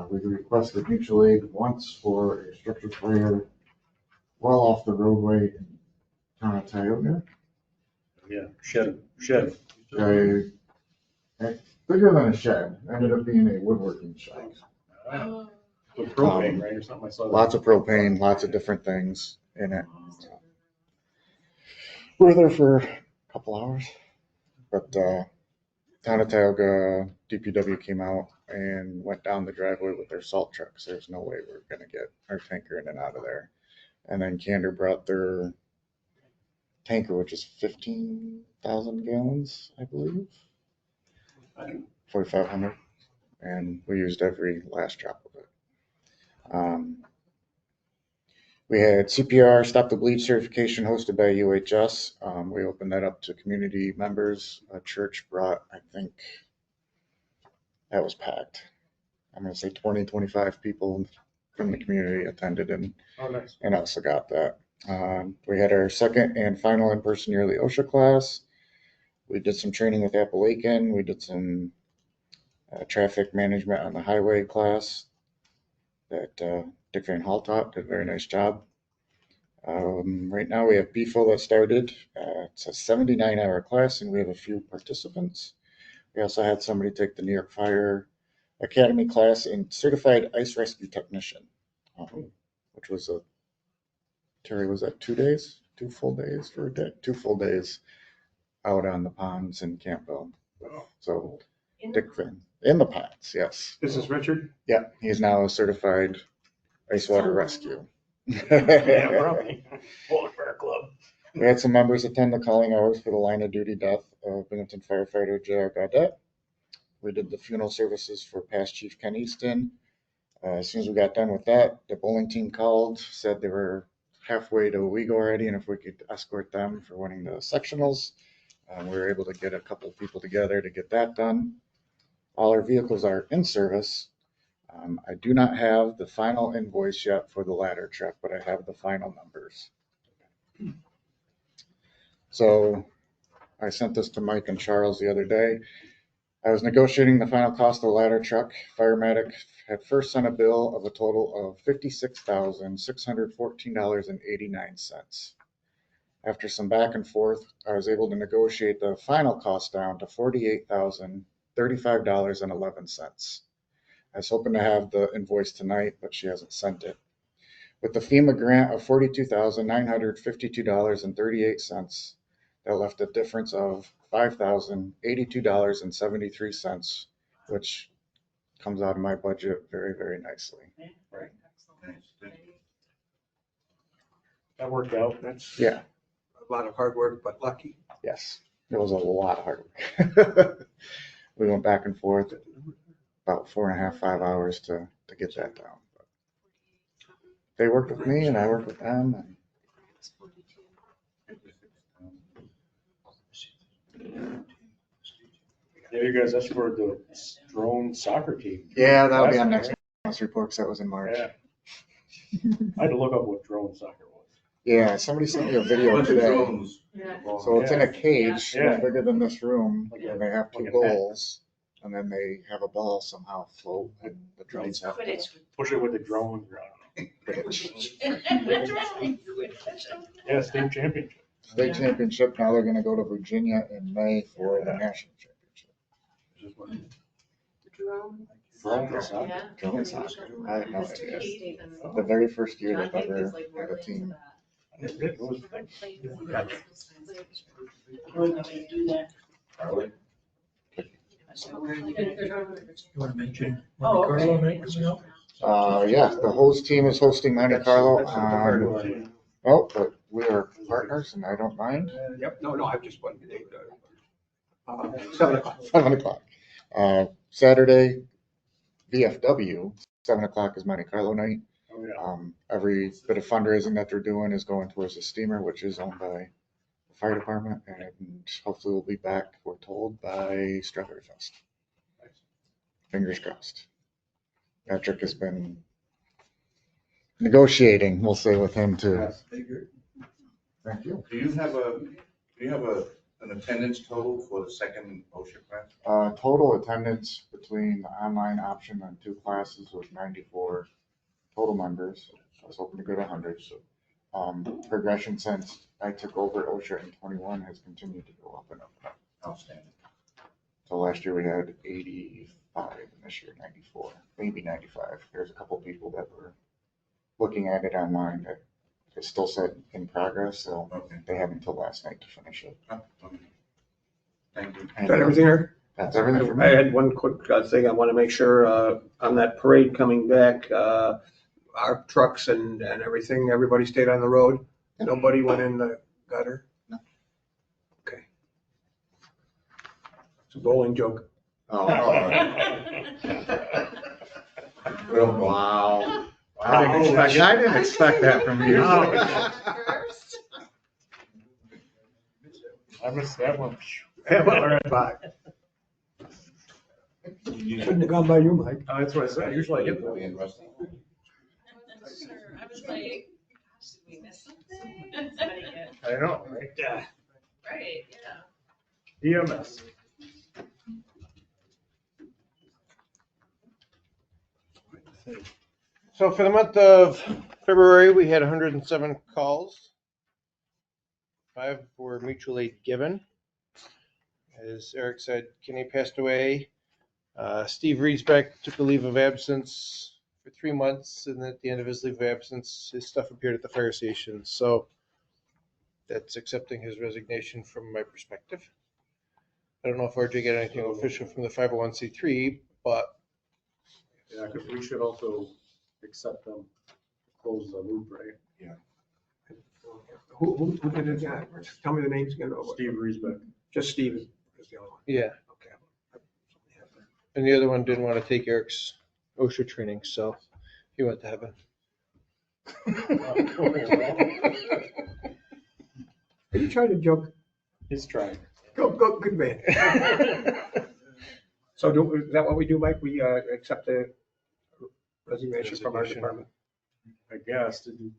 We requested mutual aid once for a structure fire well off the roadway in town of Tioga. Yeah, shed. Bigger than a shed, ended up being a woodworking shop. With propane, right, or something I saw. Lots of propane, lots of different things in it. We were there for a couple hours, but Town of Tioga, DPW came out and went down the driveway with their salt trucks. There's no way we're gonna get our tanker in and out of there. And then Candor brought their tanker, which is 15,000 gallons, I believe. 4,500. And we used every last drop of it. We had CPR, Stop the Bleed certification hosted by UHS. We opened that up to community members. A church brought, I think, that was packed. I'm going to say 20, 25 people from the community attended and, Oh, nice. and also got that. We had our second and final in-person yearly OSHA class. We did some training with Appalachian. We did some traffic management on the highway class that Dick Van Hall taught. Did a very nice job. Right now we have BFO that started. It's a 79-hour class and we have a few participants. We also had somebody take the New York Fire Academy class in Certified Ice Rescue Technician, which was Terry, was that 2 days? 2 full days for a day? 2 full days out on the ponds in Campbell. So Dick Van, in the ponds, yes. This is Richard? Yeah, he's now a certified ice water rescue. Yeah, probably. Polar Bear Club. We had some members attend the calling hours for the line of duty death of Binghamton firefighter J.R. Gaudette. We did the funeral services for past Chief Ken Easton. As soon as we got done with that, the bowling team called, said they were halfway to Owego already, and if we could escort them for winning the sectionals. We were able to get a couple of people together to get that done. All our vehicles are in service. I do not have the final invoice yet for the ladder truck, but I have the final numbers. So I sent this to Mike and Charles the other day. I was negotiating the final cost of the ladder truck. Firematic had first sent a bill of a total of $56,614.89. After some back and forth, I was able to negotiate the final cost down to $48,035.11. I was hoping to have the invoice tonight, but she hasn't sent it. With the FEMA grant of $42,952.38, that left a difference of $5,082.73, which comes out of my budget very, very nicely. Right. That worked out. That's Yeah. a lot of hard work, but lucky. Yes, it was a lot of hard work. We went back and forth about 4.5, 5 hours to get that down. But they worked with me and I worked with them. And Yeah, you guys escorted the drone soccer team. yeah, that'll be on next month's report because that was in March. Yeah. I had to look up what drone soccer was. Yeah, somebody sent me a video today. So it's in a cage, Yeah. no bigger than this room, Like and they have like 2 a net. goals, and then they have a ball somehow float, and the drones have to Push it with the drone. pitch. Yeah, state championship. State championship, now they're gonna go to Virginia in May for the national championship. Drone soccer. Yeah. Drone soccer, I had no idea. The very first year they've ever had a team. It was like- You want to mention Monte Carlo night coming up? Yeah, the host team is hosting Monte Carlo on, oh, but we are partners and I don't mind. Yep, no, I just wanted to. 7 o'clock. 7 o'clock. Saturday, VFW, 7 o'clock is Monte Carlo night. Oh, yeah. Every bit of fundraising that they're doing is going towards the steamer, which is owned by the fire department, and hopefully we'll be back, we're told, by Strawberry Fest. Fingers crossed. Patrick has been negotiating, we'll say, with him too. Thank you. Do you have an attendance total for the second OSHA class? Total attendance between the online option and 2 classes was 94 total members. I was hoping to go to 100. Progression since I took over OSHA in 21 has continued to go up and up and up. Outstanding. So last year we had 85, and this year 94, maybe 95. There's a couple people that were looking at it online that it still said in progress, so Okay. they have until last night to finish it. Oh, okay. Thank you. And, Got everything, Eric? That's everything for I me. had one quick thing. I want to make sure on that parade coming back, our trucks and everything, everybody stayed on the road. Nobody went in the gutter. No. Okay. It's a bowling joke. Oh, well, wow. I didn't expect that from you. I missed that one. Yeah, well, we're at 5. Shouldn't have gone by you, Mike. Oh, that's what I said. Usually I get that. I was like, gosh, did we miss something? Somebody get, I know, right? Yeah. right, yeah. EMS. So for the month of February, we had 107 calls. 5 were mutual aid given. As Eric said, Kenny passed away. Steve Riesbeck took a leave of absence for 3 months, and at the end of his leave of absence, his stuff appeared at the fire station. So that's accepting his resignation from my perspective. I don't know if RJ got anything official from the 501c3, but Yeah, because we should also accept them, close the loop, right? Who did it? Tell me the names again. Steve Riesbeck. Just Steven is the only one. yeah. Okay. And the other one didn't want to take Eric's OSHA training, so he went to heaven. Are you trying to joke? He's trying. Go, good man. So is that what we do, Mike? We accept the resignation from our department? I guess, did you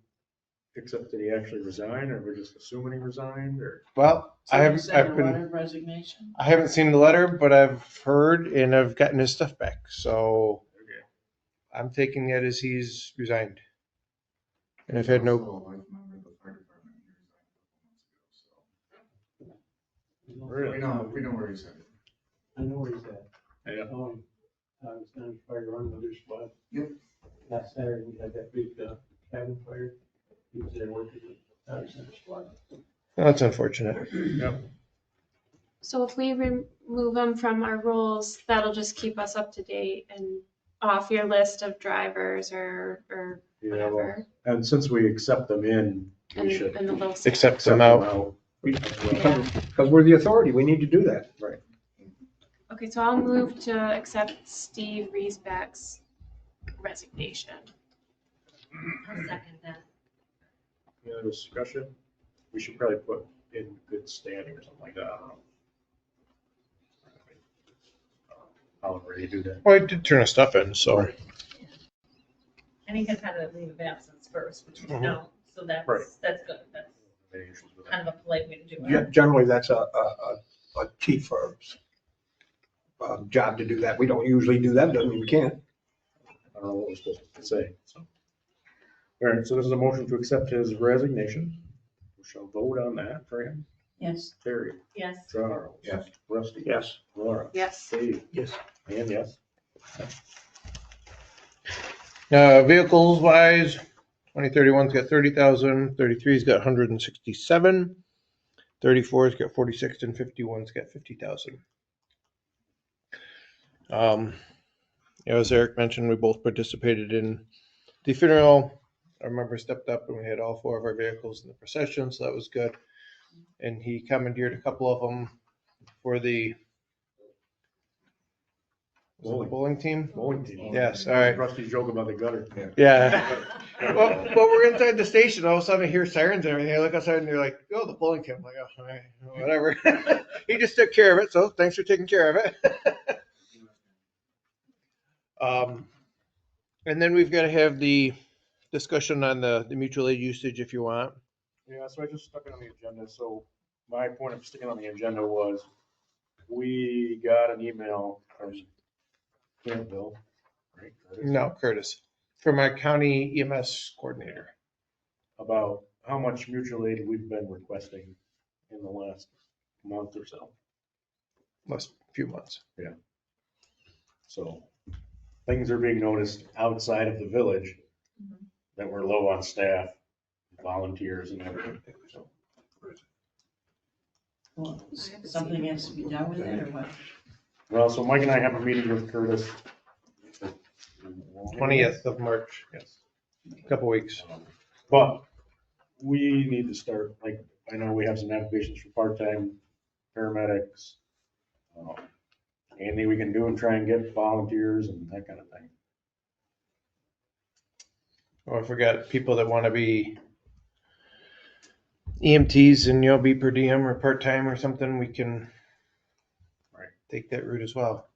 accept that he actually resigned, or we're just assuming he resigned, or? Well, So I you haven't, send I've a been, letter of resignation? I haven't seen the letter, but I've heard and I've gotten his stuff back. So Okay. I'm taking it as he's resigned. And I've had no, Also a life member of the fire department. Really? We know where he's headed. I know where he's at. Yeah. I was down at fire run with his squad. Yep. Last Saturday, we had that big cabin fire. He was there working with our center squad. that's unfortunate. So if we remove them from our roles, that'll just keep us up to date and off your list of drivers or Yeah, well, whatever. and since we accept them in, we should. And the little. Accept them out. Because we're the authority, we need to do that. Right. Okay, so I'll move to accept Steve Riesbeck's resignation. I'll second that. Any other discussion? We should probably put in good standing or something like that. I don't know. How ready to do that? Well, I did turn his stuff in, so. And he has had a leave of absence first, which we Mhm. don't, so that's Right. good. That's Any issues with that? kind of a polite way to do Yeah, it. generally, that's a chief firm's job to do that. We don't usually do that, doesn't mean we can't. I don't know what we're supposed to say, so. All right, so this is a motion to accept his resignation. We shall vote on that for him. Yes. Terry, Yes. Charles. Yes. Rusty. Yes. Laura. Yes. Dave. Yes. And yes. Vehicles wise, 2031's got 30,000, 33's got 167, 34's got 46, and 51's got 50,000. As Eric mentioned, we both participated in the funeral. Our member stepped up and we had all 4 of our vehicles in the procession, so that was good. And he commandeered a couple of them for the bowling team. Bowling team. Yes, all right. Rusty's joke about the gutter. Yeah. well, we're inside the station. All of a sudden, I hear sirens and everything. I look outside and they're like, "Oh, the bowling team." I'm like, "Oh, all right, whatever." He just took care of it, so thanks for taking care of it. And then we've got to have the discussion on the mutual aid usage if you want. Yeah, so I just stuck it on the agenda. So my point of sticking on the agenda was we got an email from Campbell, right? Curtis, No, Curtis, for my county EMS coordinator. about how much mutual aid we've been requesting in the last month or so. Last few months. Yeah. So things are being noticed outside of the village that we're low on staff, volunteers and everything. So Well, something has to be done with it or what? Well, so Mike and I have a meeting with Curtis. 20th of March, Yes. a couple weeks. But we need to start, like, I know we have some applications for part-time paramedics. Anything we can do and try and get volunteers and that kind of thing. Or if we got people that want to be EMTs and, be per diem or part-time or something, we can take that route as well.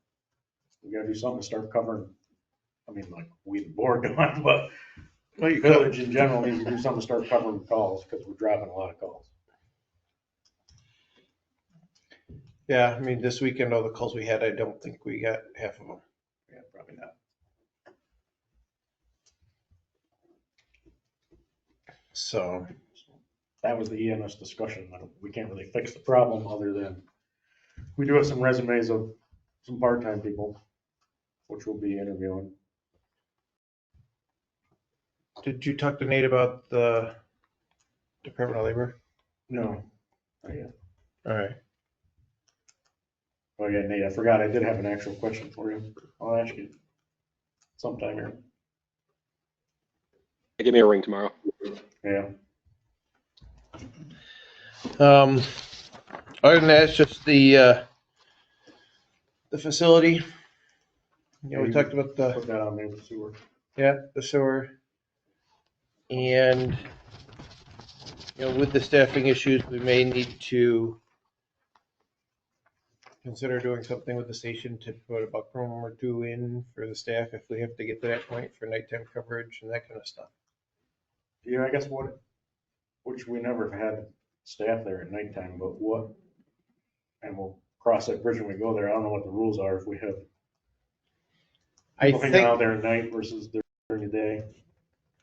We gotta do something to start covering, I mean, like, we the board doing, but Well, the village in general needs to do something to start covering calls, because we're dropping a lot of calls. Yeah, I mean, this weekend, all the calls we had, I don't think we got half of them. Yeah, probably not. So That was the EMS discussion. We can't really fix the problem other than, we do have some resumes of some part-time people, which we'll be interviewing. did you talk to Nate about the Department of Labor? No. Not yet. All right. Oh yeah, Nate, I forgot, I did have an actual question for you. I'll ask you sometime here. Give me a ring tomorrow. Yeah. Other than that, it's just the facility. We talked about the. Put that on there, the sewer. Yeah, the sewer. And, with the staffing issues, we may need to consider doing something with the station to put a buck room or two in for the staff if we have to get to that point for nighttime coverage and that kind of stuff. Yeah, I guess which we never had staff there at nighttime, but and we'll cross that bridge when we go there. I don't know what the rules are if we have people hanging out there at night versus during the day.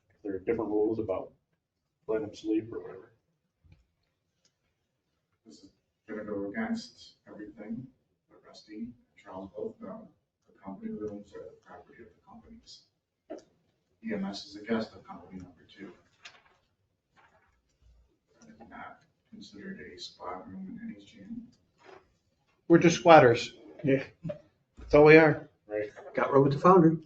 If there are different rules about letting them sleep or whatever. This is gonna go against everything that Rusty and Charles both know. The company rooms are the property of the companies. EMS is a guest of company number 2. It's not considered a squad room in any gym. We're just squatters. Yeah. That's all we are. Right. Got room with the founder.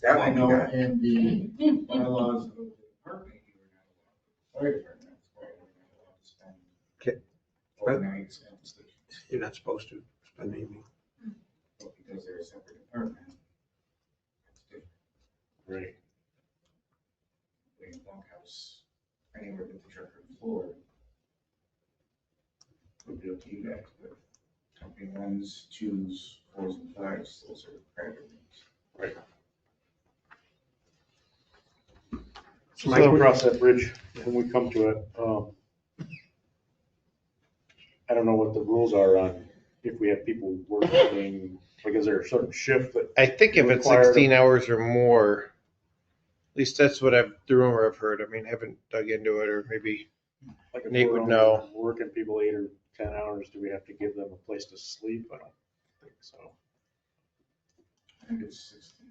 That I know in the bylaws of the department, you were not allowed, fire department, you were not allowed to spend Okay. overnights at the station. You're not supposed to spend the evening. But because they're a separate department, it's different. Right. They in bunkhouse anywhere but the truck or floor. Would be okay back, but company 1s, 2s, 4s, and 5s, those are private rooms. Right. So So we'll cross that bridge when we come to it. I don't know what the rules are on if we have people working, like, is there a certain shift that? I think if it's 16 hours or more, at least that's what the rumor I've heard. I mean, haven't dug into it, or maybe Like if Nate we're would only know. Working people 8 or 10 hours, do we have to give them a place to sleep? I don't think so. I think it's 16.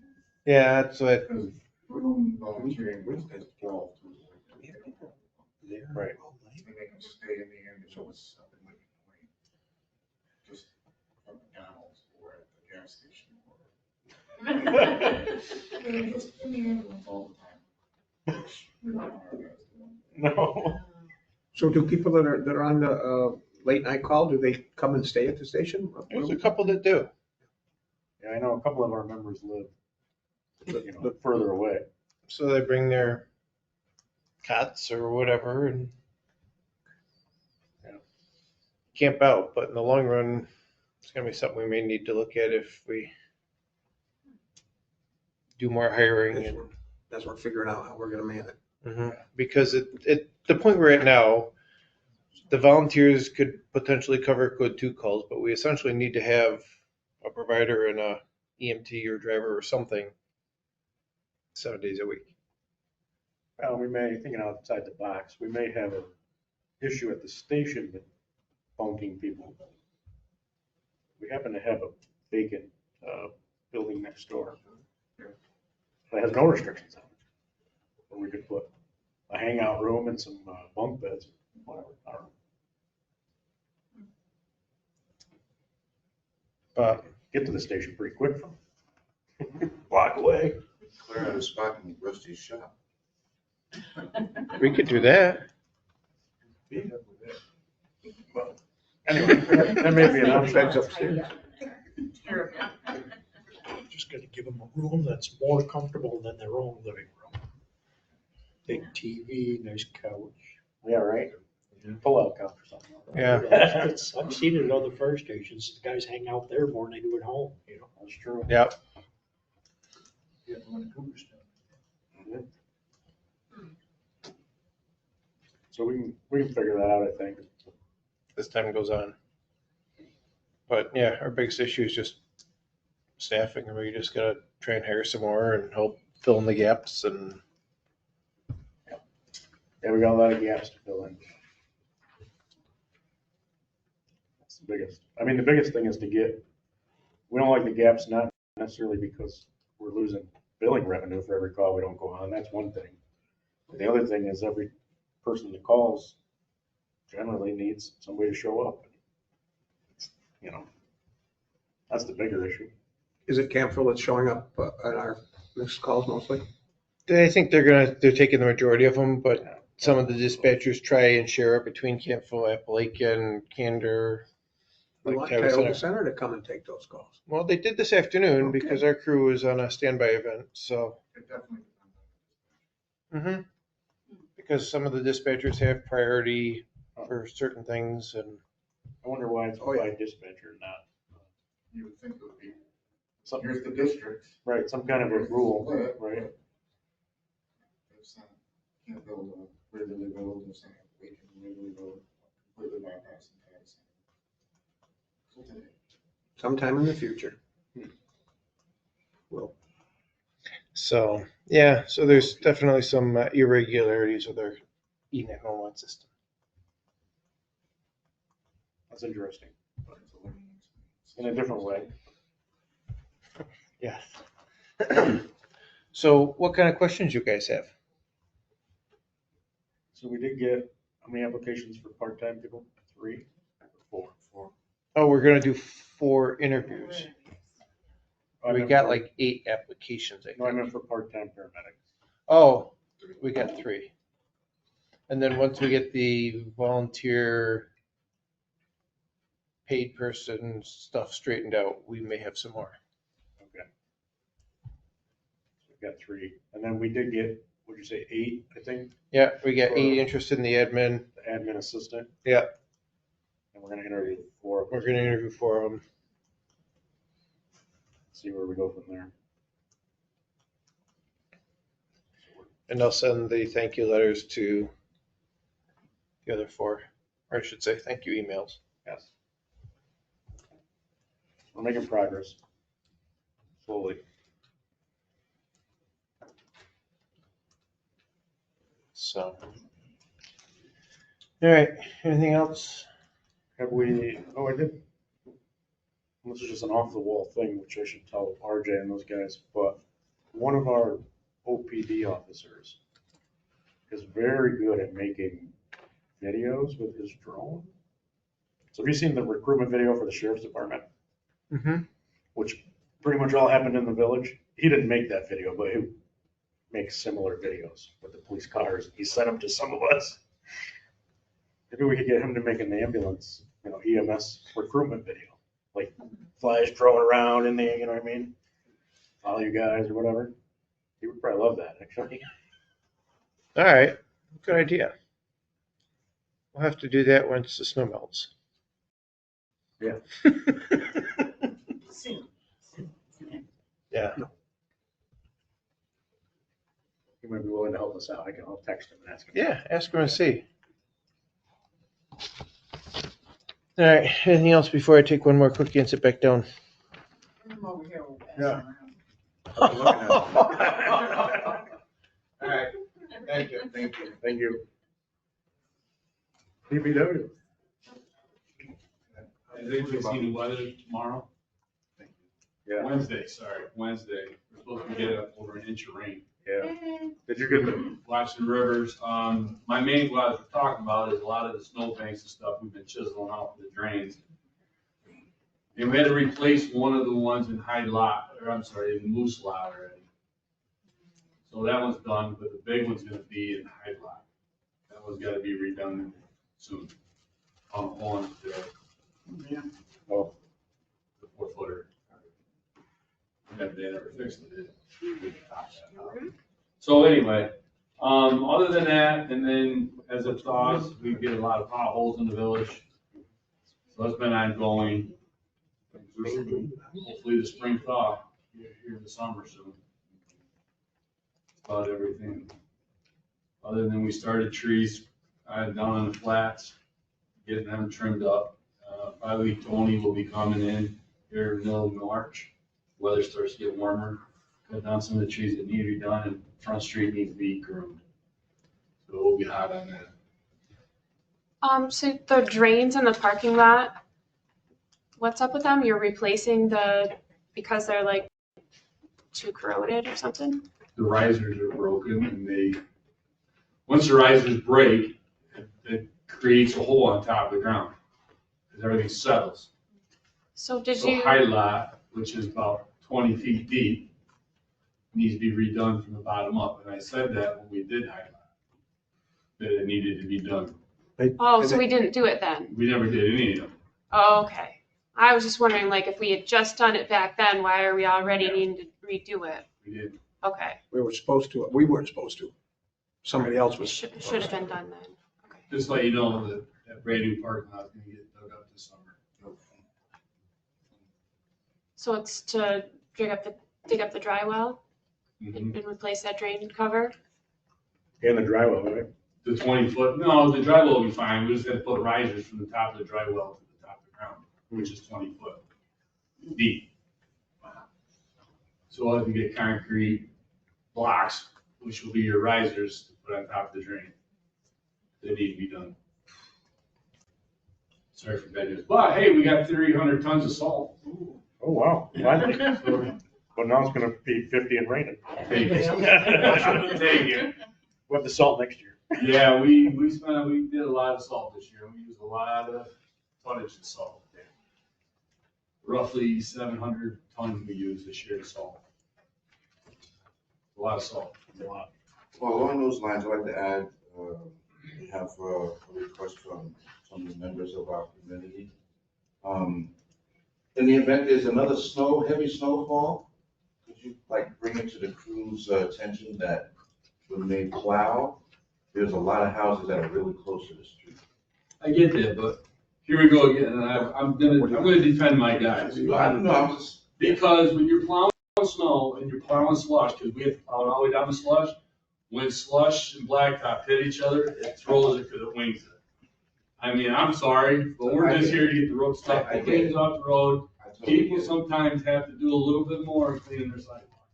Yeah, that's what. Because room volunteering was at 12. Right. They make them stay in the ambulance up in Lincoln Point. Just from McDonald's or at the gas station. They're just in the ambulance all the time. Which we don't want our guys doing. No. So do people that are on the late night call, do they come and stay at the station? There's a couple that do. Yeah, I know a couple of our members live, further away. So they bring their cots or whatever and camp out. But in the long run, it's going to be something we may need to look at if we do more hiring. That's what we're figuring out how we're going to man it. Mm-hmm. Because at the point we're at now, the volunteers could potentially cover code 2 calls, but we essentially need to have a provider and a EMT or driver or something 7 days a week. Well, we may, thinking outside the box, we may have an issue at the station with bunking people. We happen to have a vacant building next door that has no restrictions on it, where we could put a hangout room and some bunk beds, whatever. I don't know. But Get to the station pretty quick from block away. Clear out a spot in Rusty's shop. we could do that. Well, anyway, that may be an option. upstairs. Just gotta give them a room that's more comfortable than their own living room. Big TV, nice couch. Yeah, right. Pull-out couch or something. Yeah. I've seen it at other fire stations. The guys hang out there more than they do at home, you know? That's true. Yep. Yeah, when the coopers down. So we can figure that out, I think. As time goes on. But yeah, our biggest issue is just staffing, and we just gotta try and hire some more and help fill in the gaps and. Yeah, we got a lot of gaps to fill in. That's the biggest. I mean, the biggest thing is we don't like the gaps, not necessarily because we're losing billing revenue for every call we don't go on. That's one thing. But the other thing is every person that calls generally needs somebody to show up. You know, that's the bigger issue. Is it Campbell that's showing up on our missed calls mostly? I think they're taking the majority of them, but some of the dispatchers try and share it between Campbell, Appalachian, Candor. We want Tioga Center to come and take those calls. Well, they did this afternoon because our crew was on a standby event, so. It definitely Mm-hmm. Because some of the dispatchers have priority for certain things, and I wonder why it's by dispatcher, not. You would think it would be, Something, here's the district. right, some kind of a rule, right? It's not, can't build a regularly build, it's not, we can regularly build, completely bypass the tax. Sometime in the future. Well, so, yeah, so there's definitely some irregularities with our E911 system. That's interesting. In a different way. Yes. So what kind of questions you guys have? So we did get, how many applications for part-time people? 3 or 4? Oh, we're gonna do 4 interviews. I We meant got for- like 8 applications, I No, I think. meant for part-time paramedics. Oh, we got 3. And then once we get the volunteer paid person stuff straightened out, we may have some more. Okay. So we've got 3. And then we did get, what'd you say, 8, I think? Yeah, we got 8 interested in the admin. The admin assistant. Yeah. And we're gonna interview 4. We're gonna interview 4 of them. See where we go from there. And I'll send the thank you letters to the other 4, or I should say, thank you emails. Yes. We're making progress. Slowly. So. All right, anything else? Have we, oh, I did. This is just an off-the-wall thing, which I should tell RJ and those guys, but one of our OPD officers is very good at making videos with his drone. So have you seen the recruitment video for the sheriff's department? Mm-hmm. Which pretty much all happened in the village. He didn't make that video, but he makes similar videos with the police cars. He sent them to some of us. Maybe we could get him to make an ambulance, EMS recruitment video, like flies drone around in there, you know what I mean? Follow you guys or whatever. He would probably love that, actually. All right, good idea. We'll have to do that once the snow melts. Yeah. Soon. Yeah. He might be willing to help us out. I'll text him and ask him. Yeah, ask him and see. All right, anything else before I take one more cookie and sit back down? I'm over here with Yeah. that. All right. Thank you. Thank you. Thank you. PBW. Has anybody seen the weather tomorrow? Yeah. Wednesday. We're supposed to get over an inch of rain. Yeah. Did you get the? Watch the rivers. My main, what I was talking about is a lot of the snowbanks and stuff we've been chiseling out for the drains. And we had to replace one of the ones in Hyde Lot, or I'm sorry, in Moose Lot already. So that one's done, but the big one's gonna be in Hyde Lot. That one's gotta be redone soon. On the, Oh. the 4-footer. They never fixed it. So anyway, other than that, and then as it thaws, we get a lot of potholes in the village. So that's been ongoing. Hopefully the spring thaw here in the summer soon. About everything. Other than we started trees down on the flats, getting them trimmed up. Probably Tony will be coming in here in the middle of March. Weather starts to get warmer. Cut down some of the trees that need to be done, and Front Street needs to be groomed. So we'll be hot on that. So the drains in the parking lot, what's up with them? You're replacing because they're like too corroded or something? The risers are broken, and once the risers break, it creates a hole on top of the ground, because everything settles. So High Lot, which is about 20 feet deep, needs to be redone from the bottom up, and I said that when we did High Lot, that it needed to be done. So we didn't do it then? We never did any of them. Oh, okay. I was just wondering, like, if we had just done it back then, why are we already needing to redo it? We did. Okay. We weren't supposed to. Somebody else was. Should have been done then. Just let you know that brand new parking lot's gonna get dug up this summer. So it's to dig up the dry well Mhm. and replace that drain cover? And the dry well, right? The 20-foot, no, the dry well will be fine. We just had to put risers from the top of the dry well to the top of the ground, which is 20 foot deep. So we'll have to get concrete blocks, which will be your risers to put on top of the drain. They need to be done. Sorry for bad news. But hey, we got 300 tons of salt. Oh, wow. Finally. So, But now it's gonna be 50 and raining. take it. Take it. We'll have the salt next year. Yeah, we did a lot of salt this year. We used a lot of tonnage of salt. Roughly 700 tons we used this year of salt. A lot of salt, a lot. Well, along those lines, I'd like to add, we have a request from some of the members of our community. In the event there's another heavy snowfall, could you bring it to the crew's attention that when they plow, there's a lot of houses that are really close to the street. I get that, but here we go again, and I'm gonna defend my guys. I don't know, I'm just. Because when you're plowing snow and you're plowing slush, because we have to plow it all the way down the slush, when slush and blacktop hit each other, it throws it because it wings it. I mean, I'm sorry, but we're just here to get the road stuff, the things off the road. People sometimes have to do a little bit more cleaning their sidewalk.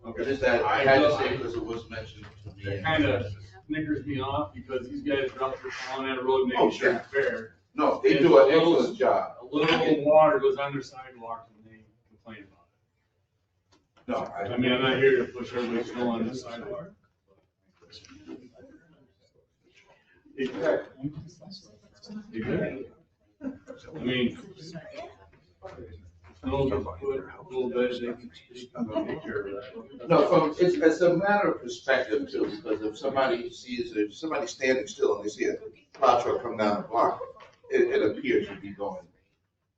Okay. Just that, I had to say because it was mentioned to me. It kind of snickers me off because these guys are out there plowing that road, making sure it's fair. No, they do an excellent job. A little water goes on their sidewalk and they complain about it. No, I mean, I'm not here to push everybody's snow on the sidewalk. Exactly. Exactly. I mean, snow's a little bit, they can take care of that. No, it's a matter of perspective too, because if somebody standing still and they see a plow truck come down the block, it appears to be going.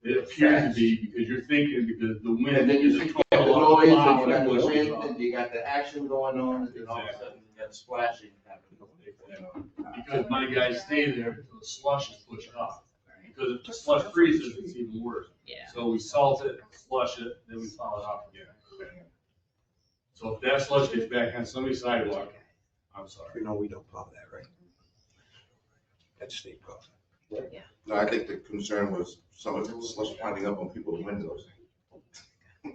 It appears to be because you're thinking because the wind. And then you see the noise, and you got the wind, off. and you got the action going on, and then all of a sudden you got splashing happening. Because my guys stay there until the slush is pushed off. Because if the slush freezes, it's even worse. Yeah. So we salt it, flush it, then we plow it off again. So if that slush gets back on somebody's sidewalk, I'm sorry. You know, we don't plow that, right? That's state property. No, I think the concern was some of the slush winding up on people's windows.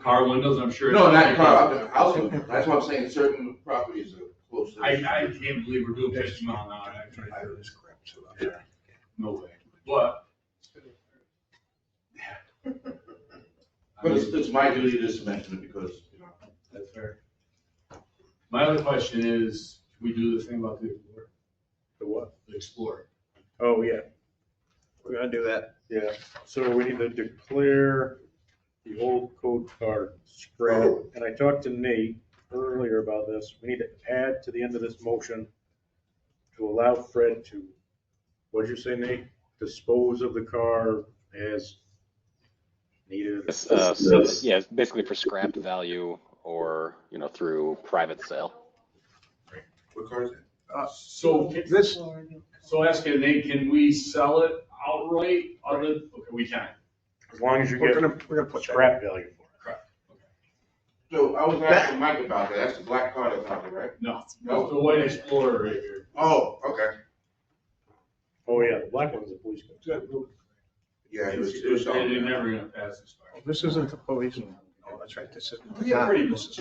Car windows, I'm sure. No, not car, house windows. That's what I'm saying, certain properties are close to. I can't believe we're doing 50 mile an hour. Yeah, no way. But. But it's my duty just to mention it because, That's fair. My other question is, can we do the thing about the Explorer? The what? The Explorer. Oh, yeah. We're gonna do that. Yeah, so we need to declare the old code car scrap. And I talked to Nate earlier about this. We need to add to the end of this motion to allow Fred to, what'd you say, Nate? Dispose of the car as needed. Yeah, basically for scrap value or, through private sale. What car is it? So This, ask it, Nate, can we sell it outright? Okay, we can. As long as you we're get gonna put that. scrap value for it. So I was asking Mike about that. That's the black car that's out there, right? No, that's the white Explorer right here. Oh, okay. Oh, yeah, the black one's a police car. Yeah, it was They're never gonna pass this car. This isn't the police. Oh, that's right, this isn't. the Yeah, cop. pretty This is-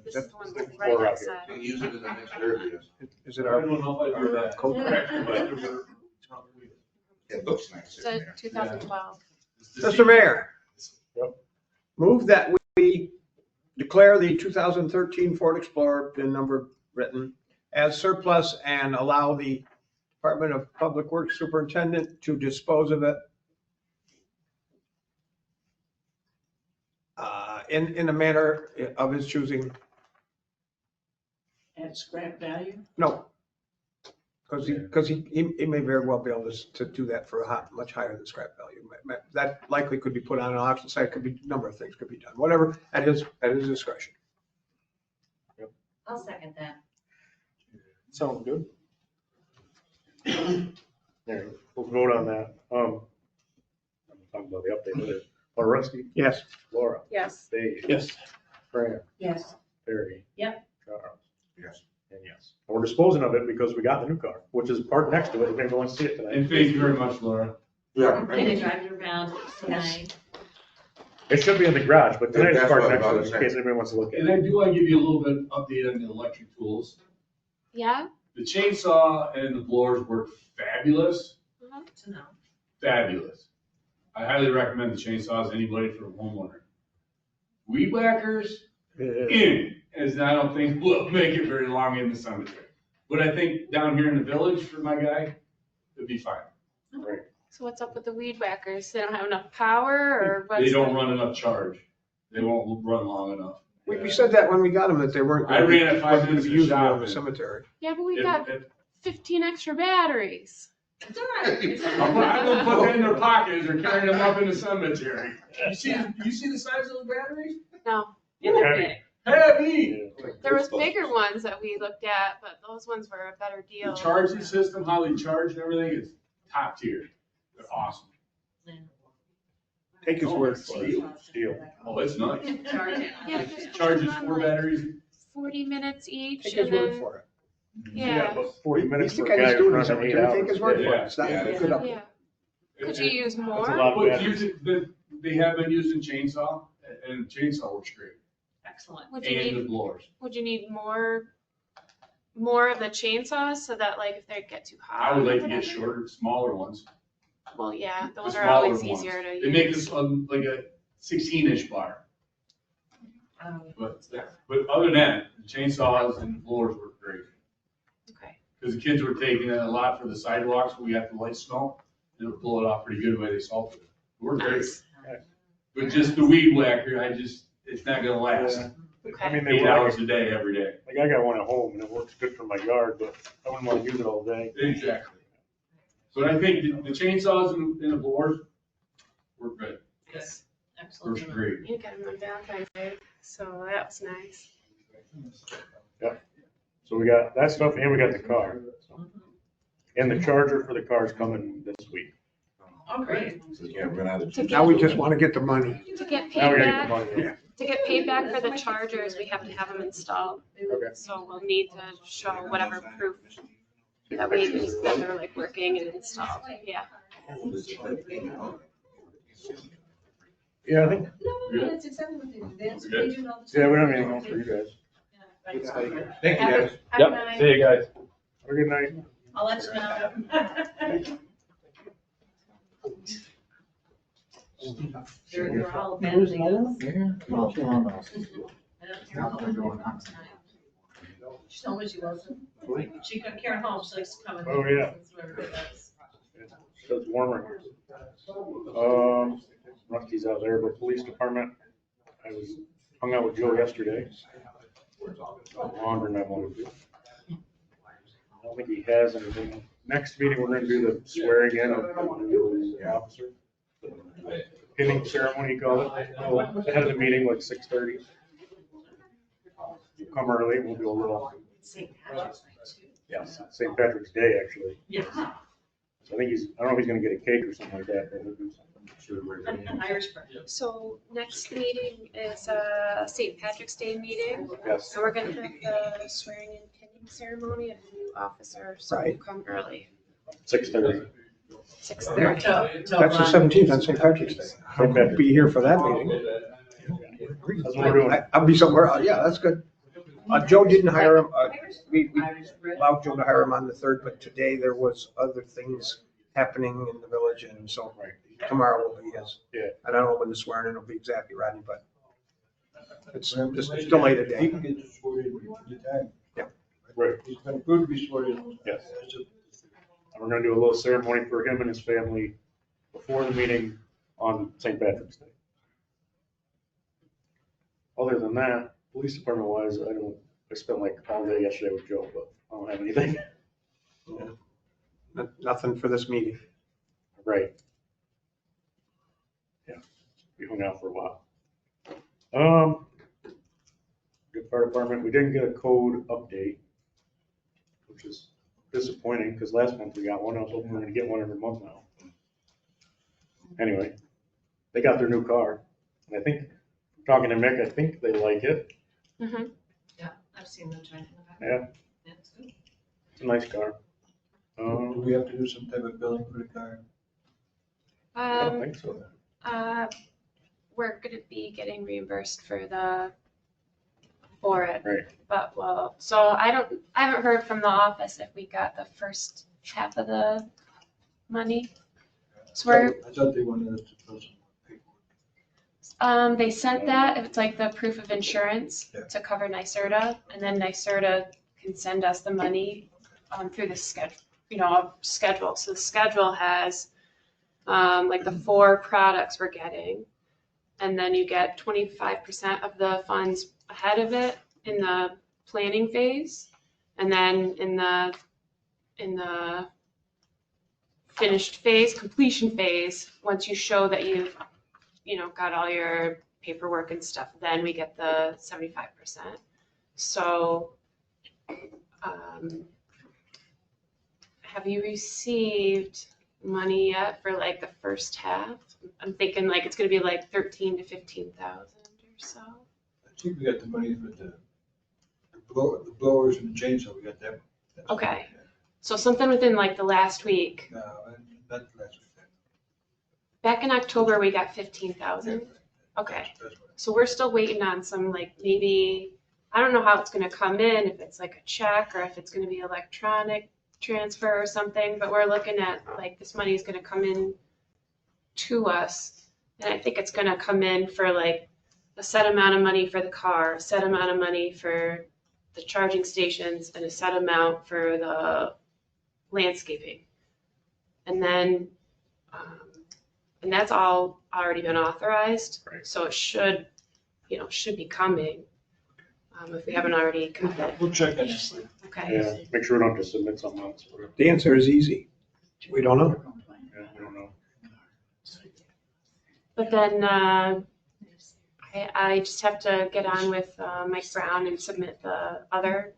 This is the one Like that's four right out here. outside. They use it in the next area. Is it I our? don't know if I do that. Code It looks nice. It's a 2012. Mr. Mayor. Yep. Move that we declare the 2013 Ford Explorer, VIN number written, as surplus and allow the Department of Public Works Superintendent to dispose of it in a manner of his choosing. At scrap value? No. Because he may very well be able to do that for much higher than scrap value. That likely could be put on an auction site, could be, a number of things could be done, whatever, at his discretion. I'll second that. Sounds good. There, we'll vote on that. I'm talking about the update later. Rusty, Yes. Laura, Yes. Dave. Yes. Fran, Yes. Barry. Yep. Charles. Yes. And yes. And we're disposing of it because we got the new car, which is parked next to it. If anyone wants to see it tonight. And thank you very much, Laura. Yeah. I'm gonna drive it around tonight. It should be in the garage, but tonight it's That's parked what I next to it was in saying. case anybody wants to look at And it. I do want to give you a little bit update on the electric tools. Yeah? The chainsaw and the blowers work fabulous, To know. fabulous. I highly recommend the chainsaws to anybody for a homeowner. Weed whackers, as I don't think will make it very long in the cemetery. But I think down here in the village for my guy, it'd be fine. Right. So what's up with the weed whackers? They don't have enough power or what's? They don't run enough charge. They won't run long enough. We said that when we got them, that they weren't. I ran it 5 wasn't gonna minutes be in the used shop around the and- cemetery. Yeah, but we If- got if- 15 extra batteries. It's all right. I'm gonna put that in their pocket as they're carrying them up in the cemetery. You see the size of the batteries? No, Heavy. Heavy. there was bigger ones that we looked at, but those ones were a better The deal. charging system, how they charge and everything is top tier. They're awesome. Take his word for it. Steel. Oh, it's nice. Charge it. Yeah, It just charges put them 4 on, like, batteries. 40 minutes each. Take his and word then- for it. Yeah. But 40 minutes He's the for a guy guy who's who's doing this running 8 cemetery. Take hours. his word for it. Yeah. It's not Yeah. a good up. Yeah. Could you use That's a more? lot of But batteries. they have been using chainsaw, and chainsaw works great. Excellent. Would you And the need, blowers. would you need more of the chainsaws so that like if they get too hot? I would or like to get whatever? shorter, smaller ones. Well, yeah, The those are smaller always ones. easier to They make use. this like a 16-inch bar. Um, But other than that, the chainsaws and blowers work great. Okay. Because the kids were taking it a lot for the sidewalks, where we have to light snow. They would blow it off pretty good the way they salted it. We're great. Nice. But just the weed whacker, it's not gonna last. I Okay. mean, they 8 work. hours a day, every day. Like I got one at home and it works good for my yard, but I wouldn't want to use it all day. Exactly. But I think the chainsaws and the blowers work good. Yes. Excellent. Works great. You got them on Valentine's Day, so that was nice. So we got that stuff and we got the car. And the charger for the car's coming this week. Oh, great. So you can't run out of. To Now we just want to get the money. To get Now we paid gotta get back, the money. Yeah. to get paid back for the chargers, we have to have them installed. Okay. So we'll need to show whatever proof that we use that they're like working and installed. Yeah. Yeah, I think, Good. It's exactly what they do. That's Good. what they do all the yeah, time. we don't have anything else for you guys. Thank you, Have guys. a- have a nice- you guys. Have a good night. I'll let you know. They're all bad things. She told me she wasn't. She couldn't carry home, so she's coming. Oh, yeah. That's what everybody does. So it's warmer here. Rusty's out there, but police department, hung out with Joe yesterday. Longer than I wanted to. I don't think he has anything. Next meeting, we're gonna do the swearing in of the officer. Pinning ceremony, you call it. We'll head of the meeting like 6:30. Come early, we'll do a little. Yes, St. Patrick's Day, actually. Yeah. So I think I don't know if he's gonna get a cake or something like that, but we'll do something. An Irish bird. So next meeting is St. Patrick's Day meeting. Yes. So we're gonna have the swearing in pinning ceremony of the new officer, so we'll come early. 6:30. 6:30. That's the 17th on St. Patrick's Day. I'll be here for that meeting. That's what we're doing. I'll be somewhere, yeah, that's good. Joe didn't hire him, we allowed Joe to hire him on the 3rd, but today there was other things happening in the village, and so tomorrow will be his. Yeah. I don't know when the swearing in will be exactly, Rodney, but it's delayed a day. He can get sworn in anytime. Yeah. Right. He's been approved to be sworn in. Yes. And we're gonna do a little ceremony for him and his family before the meeting on St. Patrick's Day. Other than that, police department wise, I spent like all day yesterday with Joe, but I don't have anything. Nothing for this meeting. Right. Yeah, we hung out for a while. Good fire department, we didn't get a code update, which is disappointing, because last month we got one, I was hoping we were gonna get one every month now. Anyway, they got their new car, and I think, talking to Mick, I think they like it. Mhm. Yeah, I've seen them trying to. Yeah. That's good. It's a nice car. Do we have to do some type of billing for the car? I don't think so. We're gonna be getting reimbursed for it. Right. But well, so I haven't heard from the office if we got the first half of the money. So I thought they wanted us to fill some paperwork. they sent that, it's like the proof of insurance Yeah. to cover NYSERDA, and then NYSERDA can send us the money through the schedule. So the schedule has like the 4 products we're getting, and then you get 25% of the funds ahead of it in the planning phase, and then in the finished phase, completion phase, once you show that you've got all your paperwork and stuff, then we get the 75%. So have you received money yet for like the first half? I'm thinking like it's gonna be like 13,000 to 15,000 or so. I think we got the money for the blowers and the chainsaw, we got that. Okay, so something within like the last week. No, not last week. Back in October, we got 15,000. Okay, so we're still waiting on some like maybe, I don't know how it's gonna come in, if it's like a check or if it's gonna be electronic transfer or something, but we're looking at like this money is gonna come in to us, and I think it's gonna come in for like a set amount of money for the car, a set amount of money for the charging stations, and a set amount for the landscaping. And then, and that's all already been authorized, Right. so it should be coming, if we haven't already got it. We'll check on this. Okay. Yeah, make sure we don't have to submit something else. The answer is easy. We don't know. Yeah, we don't know. But then, I just have to get on with Mike Brown and submit the other,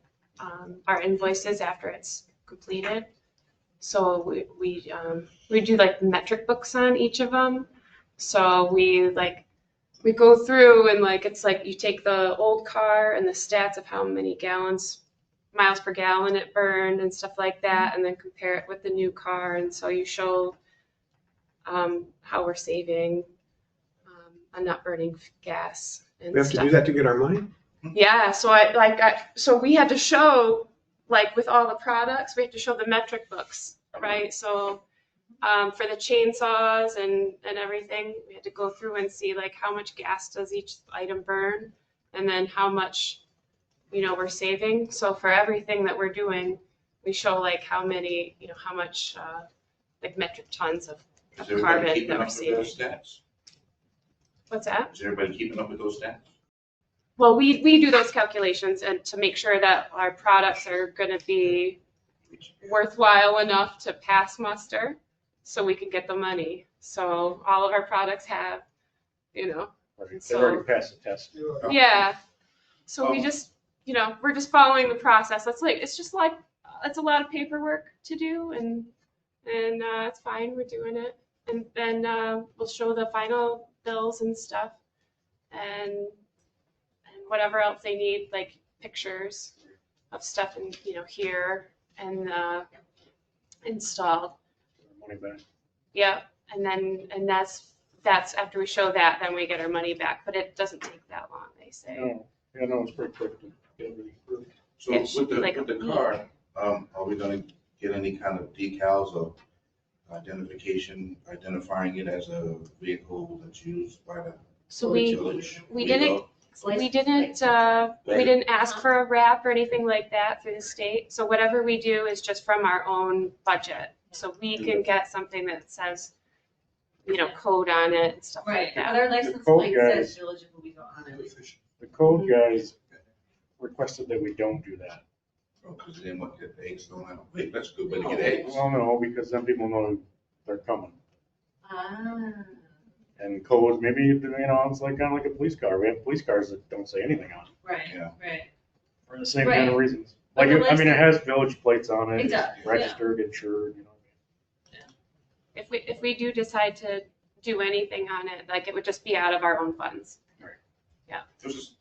our invoices after it's completed. So we do like metric books on each of them. So we go through and like, it's like you take the old car and the stats of how many miles per gallon it burned and stuff like that, and then compare it with the new car. And so you show how we're saving on not burning gas and We have stuff. to do that to get our money? Yeah, so so we had to show, like with all the products, we have to show the metric books, right? So for the chainsaws and everything, we had to go through and see like how much gas does each item burn, and then how much we're saving. So for everything that we're doing, we show like how much like metric tons of Is everybody carbon keeping that up we're with saving. those stats? What's that? Is everybody keeping up with those stats? Well, we do those calculations and to make sure that our products are gonna be worthwhile enough to pass muster, so we can get the money. So all of our products have, you know, Right. so- They've already passed the test. yeah. So we just, you know, we're just following the process. It's just like, it's a lot of paperwork to do and it's fine, we're doing it. And then we'll show the final bills and stuff and whatever else they need, like pictures of stuff in, you know, here and installed. Money back. Yeah, and that's after we show that, then we get our money back. But it doesn't take that long, they say. No, yeah, no, it's pretty quick to get everything approved. So It with should be the, like with a the week. car, are we gonna get any kind of decals of identification, identifying it as a vehicle that's used by the So we village? didn't we didn't ask for a wrap or anything like that through the state. So whatever we do is just from our own budget. So we can get something that says, you know, code on it and stuff Right, like but that. our license code plate guys- says Village of Owego on it. The code guys requested that we don't do that. Because they want to get the eggs thrown out. Wait, that's a good way to get eggs. Well, no, because then people know they're coming. Ah. And code, maybe, you know, it's like kind of like a police car. We have police cars that don't say anything on it Right, Yeah. right. for the same kind of Right. reasons. But Like, the I mean, it license- has village plates on it. It does, It's registered, insured, you know. If we do decide to do anything on it, like it would just be out of our own funds. This is,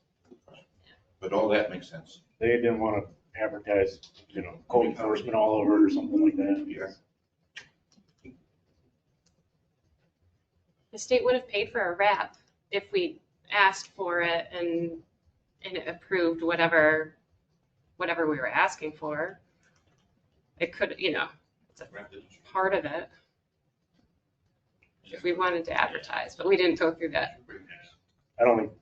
but all that makes sense. They didn't want to advertise, you know, code enforcement all over it or something like that. Yeah. The state would have paid for a wrap if we asked for it and it approved whatever we were asking for. It could, you know, it's a part of it if we wanted to advertise, but we didn't go through that. I don't think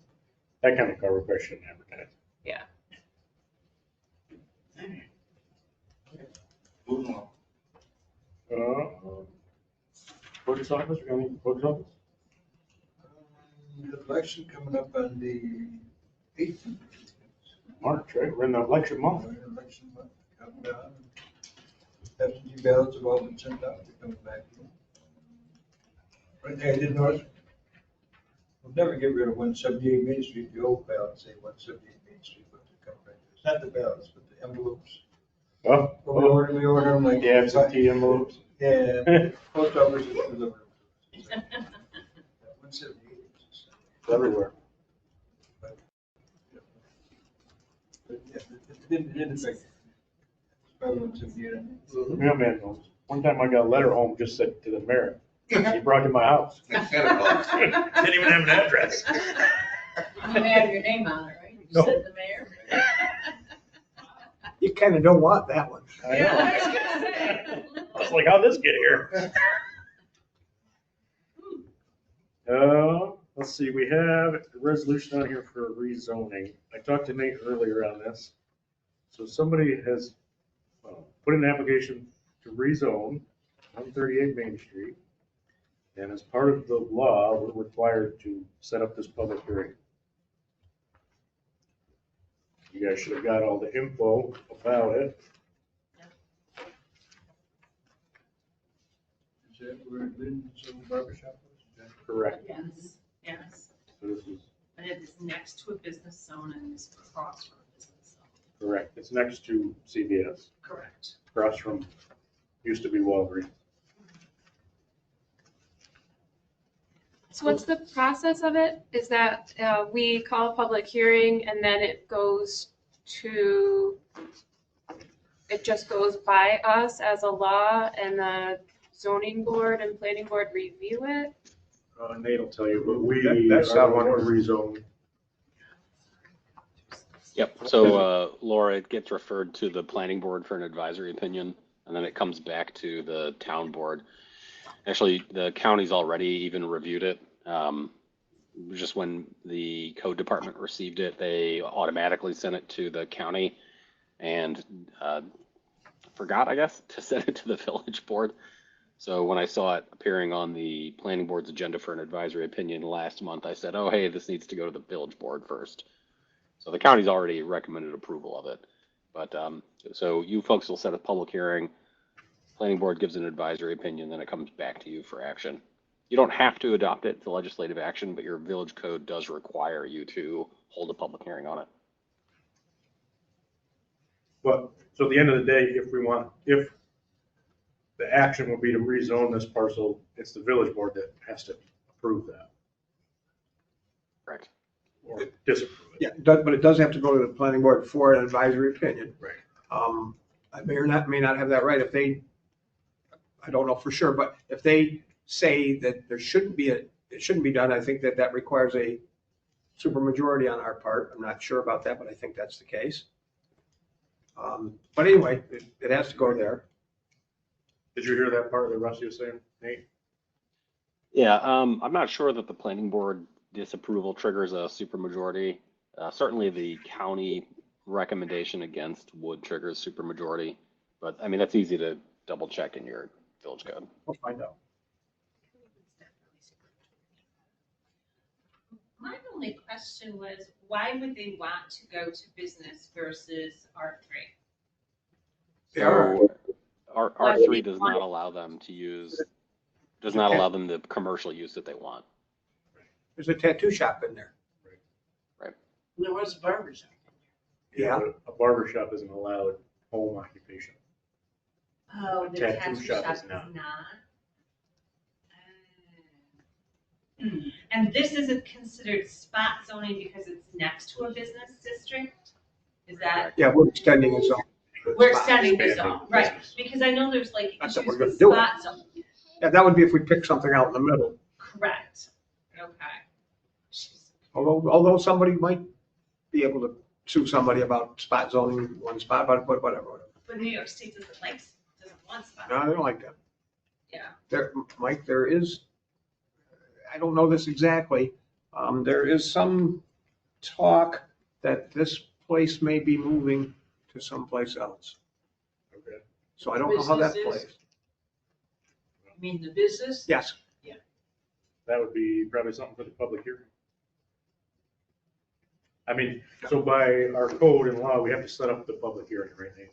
that kind of car request shouldn't advertise. Yeah. Moving on. Clerk's office, we got any clerk's office? Election coming up on the 18th. March, right? We're in the election month. Election month, countdown. Absentee ballots have all been sent out, they're coming back. One thing I did notice, we'll never get rid of 178 Main Street, the old ballots say 178 Main Street, but they come back. It's not the ballots, but the envelopes. Oh, But we order them like. the absentee envelopes. Yeah, post office is delivering. 178. It's everywhere. But, yeah, it didn't affect. It's probably 178. Yeah, man, one time I got a letter home, just said to the mayor. He brought it to my house. Santa Claus. Didn't even have an address. You may have your name on it, right? You No. said the mayor. You kind of don't want that one. I Yeah, I was know. gonna say. I was like, how'd this get here? Let's see, we have a resolution on here for rezoning. I talked to Nate earlier on this. So somebody has put in an application to rezone 138 Main Street. And as part of the law, we're required to set up this public hearing. You guys should have got all the info about it. Is that where Lynn's old barbershop was? Is that Correct. Yes, yes. So this is And it is next to a business zone and is across from a business zone. correct. It's next to CVS, Correct. across from, used to be Walgreens. So what's the process of it? Is that we call a public hearing and then it goes to, it just goes by us as a law and the zoning board and planning board review it? Nate will tell you, but we That's are how the one one rezone. Yep, so Laura, it gets referred to the planning board for an advisory opinion, and then it comes back to the town board. Actually, the county's already even reviewed it. Just when the code department received it, they automatically sent it to the county and forgot, I guess, to send it to the village board. So when I saw it appearing on the planning board's agenda for an advisory opinion last month, I said, oh, hey, this needs to go to the village board first. So the county's already recommended approval of it. But so you folks will set a public hearing, planning board gives an advisory opinion, then it comes back to you for action. You don't have to adopt it to legislative action, but your village code does require you to hold a public hearing on it. But, so at the end of the day, if the action would be to rezone this parcel, it's the village board that has to approve that. Correct. Or disapprove it. Yeah, but it does have to go to the planning board for an advisory opinion. Right. I may not have that right if they, I don't know for sure, but if they say that it shouldn't be done, I think that requires a supermajority on our part. I'm not sure about that, but I think that's the case. But anyway, it has to go there. Did you hear that part that Rusty was saying, Nate? Yeah, I'm not sure that the planning board disapproval triggers a supermajority. Certainly the county recommendation against would trigger a supermajority, but I mean, that's easy to double check in your village code. We'll find out. My only question was, why would they want to go to business versus R3? So R3 does not allow them to use, does not allow them the commercial use that they want. There's a tattoo shop in there. Right. There was a barber shop. Yeah. A barber shop isn't allowed home occupation. Oh, the Tattoo shop is is not. And this isn't considered spot zoning because it's next to a business district? Is that? Yeah, we're extending it. We're extending the zone, right, because I know there's like That's what issues we're with gonna do. spot zoning. Yeah, that would be if we pick something out in the middle. Correct, okay. Although somebody might be able to sue somebody about spot zoning one spot, but whatever. But New York State doesn't want spot. No, they don't like that. Yeah. Mike, there is, I don't know this exactly, there is some talk that this place may be moving to someplace else. Okay. So I don't know how that Businesses? plays. You mean the business? Yes. That would be probably something for the public hearing. I mean, so by our code and law, we have to set up the public hearing, right, Nate?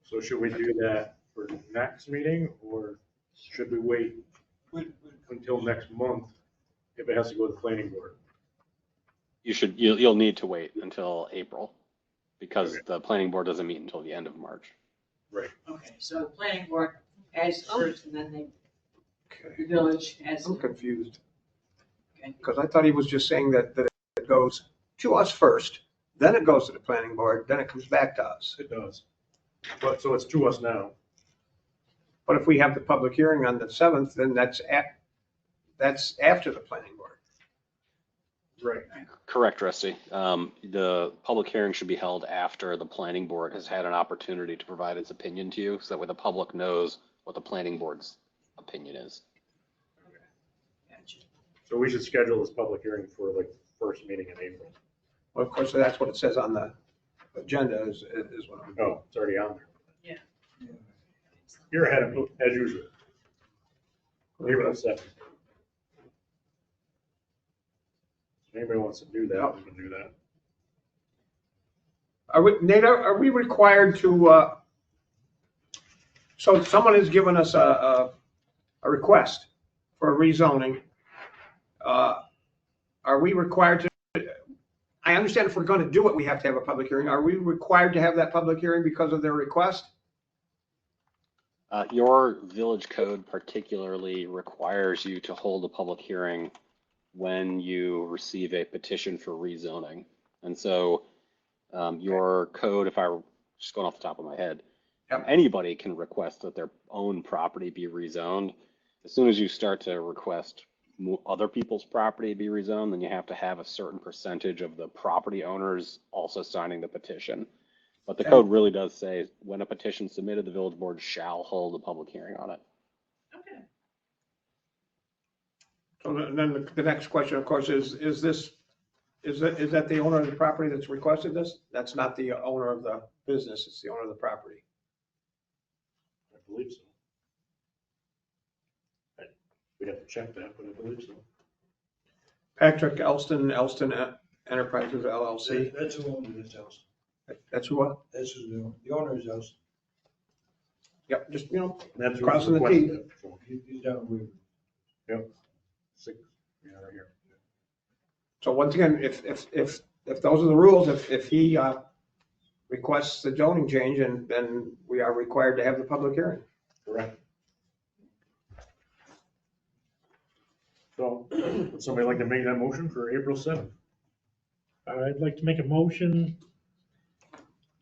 So should we do that for next meeting, or should we wait until next month if it has to go to the planning board? You'll need to wait until April because the planning board doesn't meet until the end of March. Right. Okay, so the planning board has first and then the village has. I'm confused. Okay. Because I thought he was just saying that it goes to us first, then it goes to the planning board, then it comes back to us. It does. But, so it's to us now. But if we have the public hearing on the 7th, then that's after the planning board. Right. Correct, Rusty. The public hearing should be held after the planning board has had an opportunity to provide its opinion to you, so that way the public knows what the planning board's opinion is. Gotcha. So we should schedule this public hearing for like first meeting in April. Well, of course, that's what it says on the agenda is what I'm. Oh, it's already on there. Yeah. You're ahead of me, as usual. April 7th. If anybody wants to do that, we can do that. Nate, are we required to, so someone has given us a request for rezoning. Are we required to, I understand if we're going to do it, we have to have a public hearing. Are we required to have that public hearing because of their request? Your village code particularly requires you to hold a public hearing when you receive a petition for rezoning. And so your code, if I were just going off the top of my head, anybody can request that their own property be rezoned. As soon as you start to request other people's property be rezoned, then you have to have a certain percentage of the property owners also signing the petition. But the code really does say when a petition is submitted, the village board shall hold a public hearing on it. Okay. So then the next question, of course, is that the owner of the property that's requested this? That's not the owner of the business, it's the owner of the property. I believe so. We'd have to check that, but I believe so. Patrick Elston, Enterprises LLC. That's who owns this house. That's who what? That's who, the owner's house. Yep, just, That's who crossing the requested T. it, so. He's down with. Yep. Six, yeah, right here. So once again, if those are the rules, if he requests the zoning change, and then we are required to have the public hearing. Correct. So, would somebody like to make that motion for April 7th? I'd like to make a motion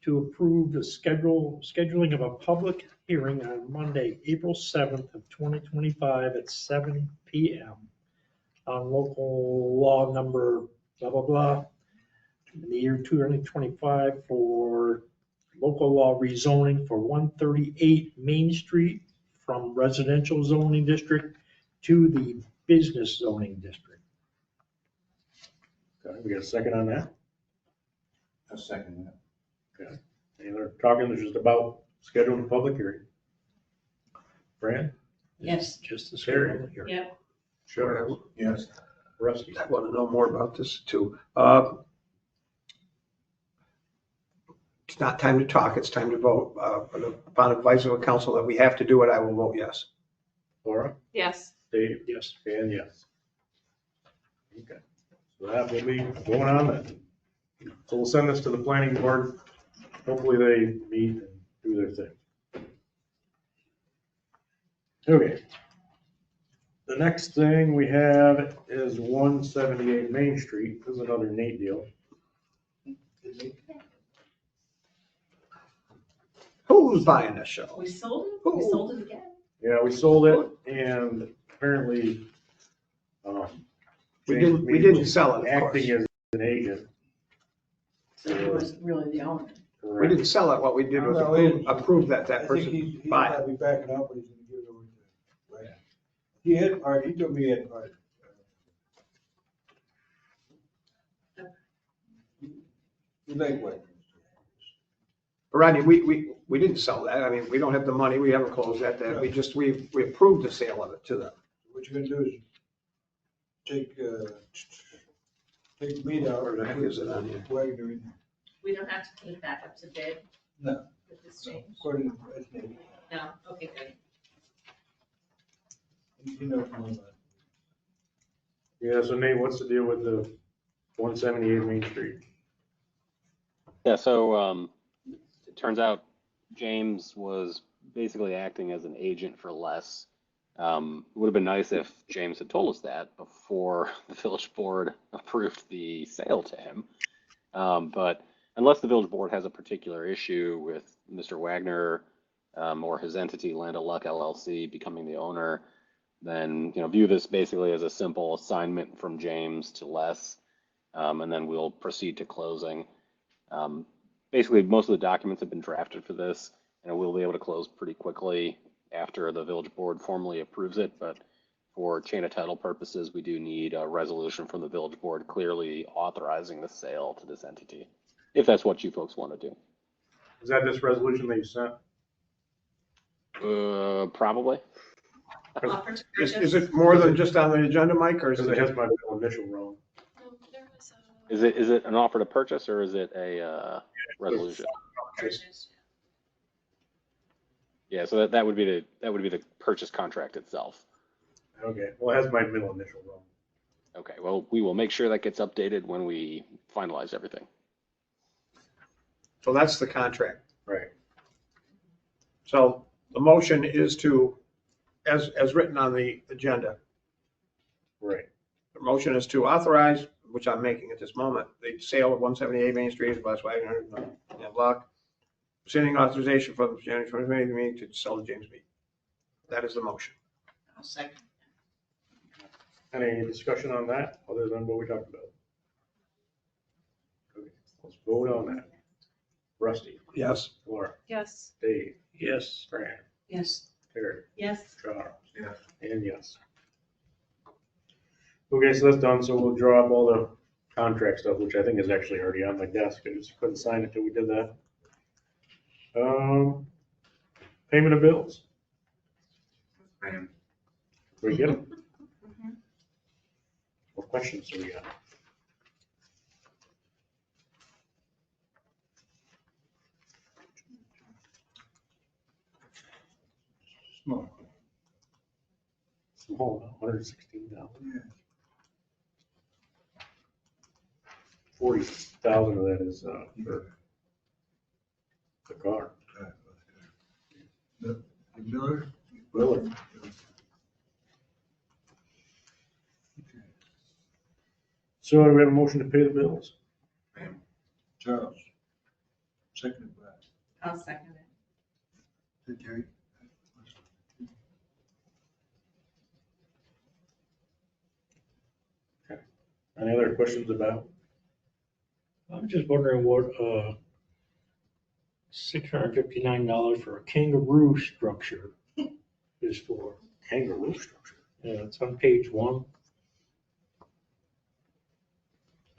to approve the scheduling of a public hearing on Monday, April 7th of 2025 at 7 PM on local law number blah, blah, blah, in the year 2025 for local law rezoning for 138 Main Street from residential zoning district to the business zoning district. Okay, we got a second on that? A second that. Okay. Any other talking, it's just about scheduling a public hearing. Fran? Yes. Just the Terry? public hearing. Yep. Sure. Yes. Rusty? I want to know more about this too. It's not time to talk, it's time to vote. Upon advice of a council that we have to do it, I will vote yes. Laura? Yes. Dave? Yes. And yes. Okay, so that will be going on then. So we'll send this to the planning board. Hopefully they meet and do their thing. Okay. The next thing we have is 178 Main Street. This is another Nate deal. Who's buying this show? We sold it? We sold it again? Yeah, we sold it and apparently, We didn't sell it, of course. acting as an agent. So he wasn't really the owner. We didn't sell it, what we did was approve that I think person he's buy it. probably backing up, but he's gonna give it over to Ryan. He had part, he told me he had part. You like what? Rodney, we didn't sell that. I mean, we don't have the money. We haven't closed that. We approved the sale of it to them. What you're gonna do is take meat out. Where the heck is it on here? Wagner in. We don't have to put it back up to bid No. with this change? According to, that's Nate. No, okay, good. He knows more about it. Yeah, so Nate, what's the deal with the 178 Main Street? Yeah, so it turns out James was basically acting as an agent for less. It would have been nice if James had told us that before the village board approved the sale to him. But unless the village board has a particular issue with Mr. Wagner or his entity Land of Luck LLC becoming the owner, then view this basically as a simple assignment from James to Les, and then we'll proceed to closing. Basically, most of the documents have been drafted for this, and we'll be able to close pretty quickly after the village board formally approves it. But for chain of title purposes, we do need a resolution from the village board clearly authorizing the sale to this entity, if that's what you folks want to do. Is that this resolution that you sent? Probably. Offer to Is purchase. it more than just on the agenda, Mike, or is Because it it just? has my initial wrong. Is it an offer to purchase or is it a resolution? Purchase. Yeah, so that would be the purchase contract itself. Okay, well, it has my middle initial wrong. Okay, well, we will make sure that gets updated when we finalize everything. So that's the contract. Right. So the motion is to, as written on the agenda, Right. the motion is to authorize, which I'm making at this moment, the sale of 178 Main Street, West Wagner, block, sending authorization for the January 2020 meeting to sell to James Mead. That is the motion. I'll second. Any discussion on that, other than what we talked about? Okay, let's vote on that. Rusty? Yes. Laura? Yes. Dave? Yes. Fran? Yes. Terry? Yes. Charles? Yes. And yes. Okay, so that's done, so we'll draw up all the contract stuff, which I think is actually already on my desk. I just couldn't sign it till we did that. Payment of bills. We get them? What questions do we got? Small. Small, $116. Yeah. 40,000 of that is for the car. The Miller? Miller. So do we have a motion to pay the bills? Charles. Seconded by. I'll second it. Terry. Any other questions about? I'm just wondering what, $659 for a kangaroo structure is for. Kangaroo structure? Yeah, it's on page 1.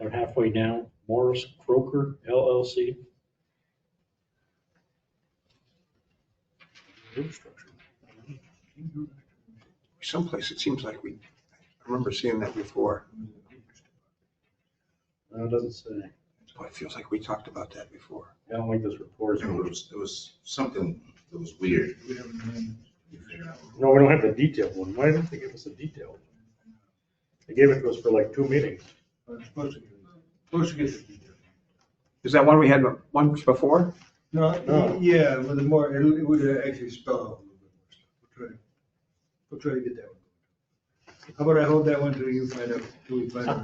About halfway down, Morris Croker LLC. Kangaroo structure. Someplace it seems like I remember seeing that before. No, it doesn't say. Boy, it feels like we talked about that before. I don't like this report. It was something that was weird. No, we don't have the detailed one. Why didn't they give us a detailed one? They gave it to us for like 2 meetings. Supposed to get the detail. Is that one we had once before? No, yeah, but the more, it would actually spell out a little bit more stuff. We'll try to get that one. How about I hold that one till we find out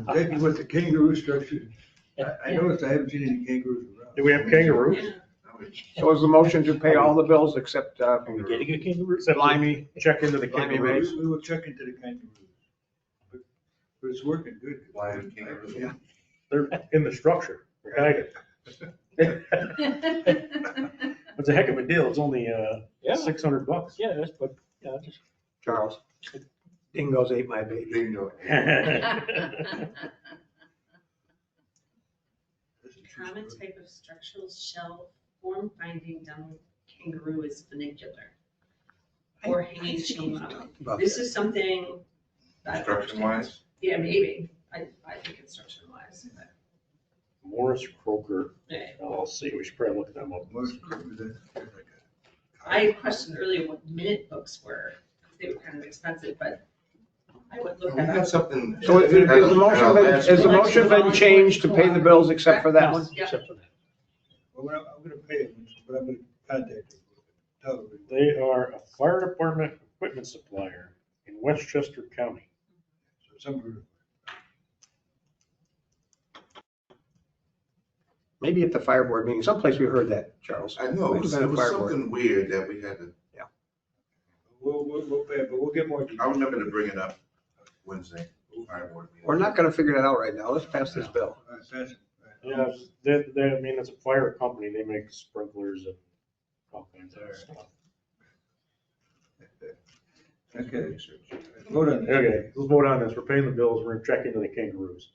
exactly what the kangaroo structure is. I noticed I haven't seen any kangaroos around. Do we have kangaroos? So is the motion to pay all the bills except, Are we getting a kangaroo? Limey, Check into the Limey kangaroos. Bay. We will check into the kangaroos. But it's working good. Lion kangaroos. Yeah. They're in the structure. They're hiding. It's a heck of a deal. It's only $600. Yeah, that's but just Charles. Dingoes ate my baby. Bingo. Common type of structural shell form finding down kangaroo is funicular or hanging chain model. This is something. Construction wise? Yeah, maybe. I think construction wise. Morris Croker Yeah. LLC. We should probably look them up. I questioned earlier what minute books were, because they were kind of expensive, but I would look We at had it. something. So is the motion been changed to pay the bills except for that one? Yeah. Well, I'm gonna pay it, but I'm gonna contact them. Tell them. They are a fire department equipment supplier in Westchester County. So some. Maybe at the fire board meeting, someplace we heard that, Charles. I know, Might have it been a was fire board. something weird that we had to, We'll pay it, but we'll get more details. I remember to bring it up Wednesday, fire board meeting. We're not gonna figure that out right now. Let's pass this bill. All right, pass it. Yeah, I mean, it's a fire company. They make sprinklers and all kinds of stuff. Okay. Vote on it. Okay, let's vote on this. We're paying the bills. We're gonna check into the kangaroos.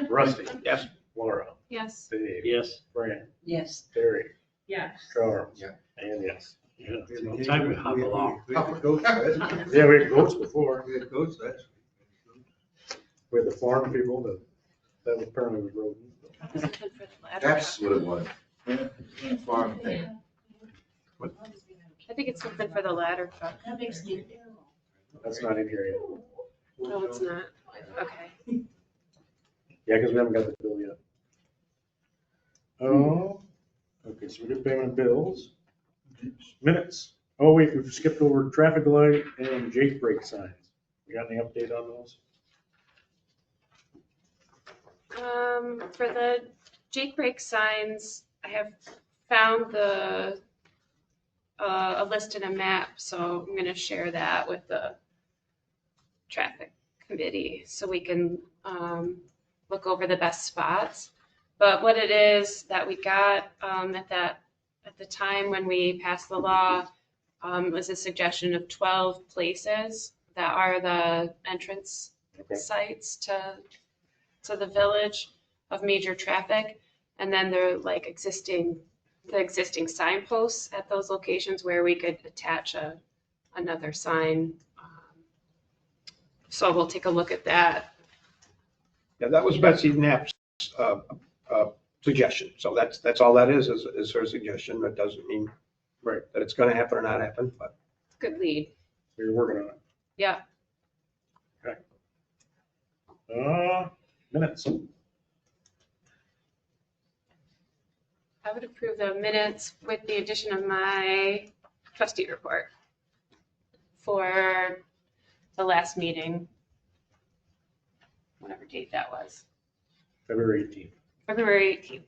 Rusty. Yes. Laura. Yes. Dave. Yes. Fran. Yes. Terry. Yes. Charles. Yeah. And yes. Yeah. We had No time to hop along. We had goats last week. Yeah, we had goats before. We had goats last week. We had the farm people that apparently was rodent. That's what it was. Farm thing. I think it's something for the ladder truck. That makes me. That's not in here yet. No, it's not. Okay. Yeah, because we haven't got the bill yet. Oh, okay, so we did payment of bills. Minutes. Oh, wait, we've skipped over traffic light and Jake brake signs. We got any update on those? For the Jake brake signs, I have found a list and a map, so I'm gonna share that with the traffic committee so we can look over the best spots. But what it is that we got at the time when we passed the law was a suggestion of 12 places that are the entrance sites to the village of major traffic. And then they're like the existing signposts at those locations where we could attach a another sign. So we'll take a look at that. Yeah, that was Betsy Knapp's suggestion. So that's all that is her suggestion. That doesn't mean, right, that it's gonna happen or not happen, but. Good lead. You're working on it. Yeah. Minutes. I would approve the minutes with the addition of my trustee report for the last meeting, whatever date that was, February 18th. February 18th.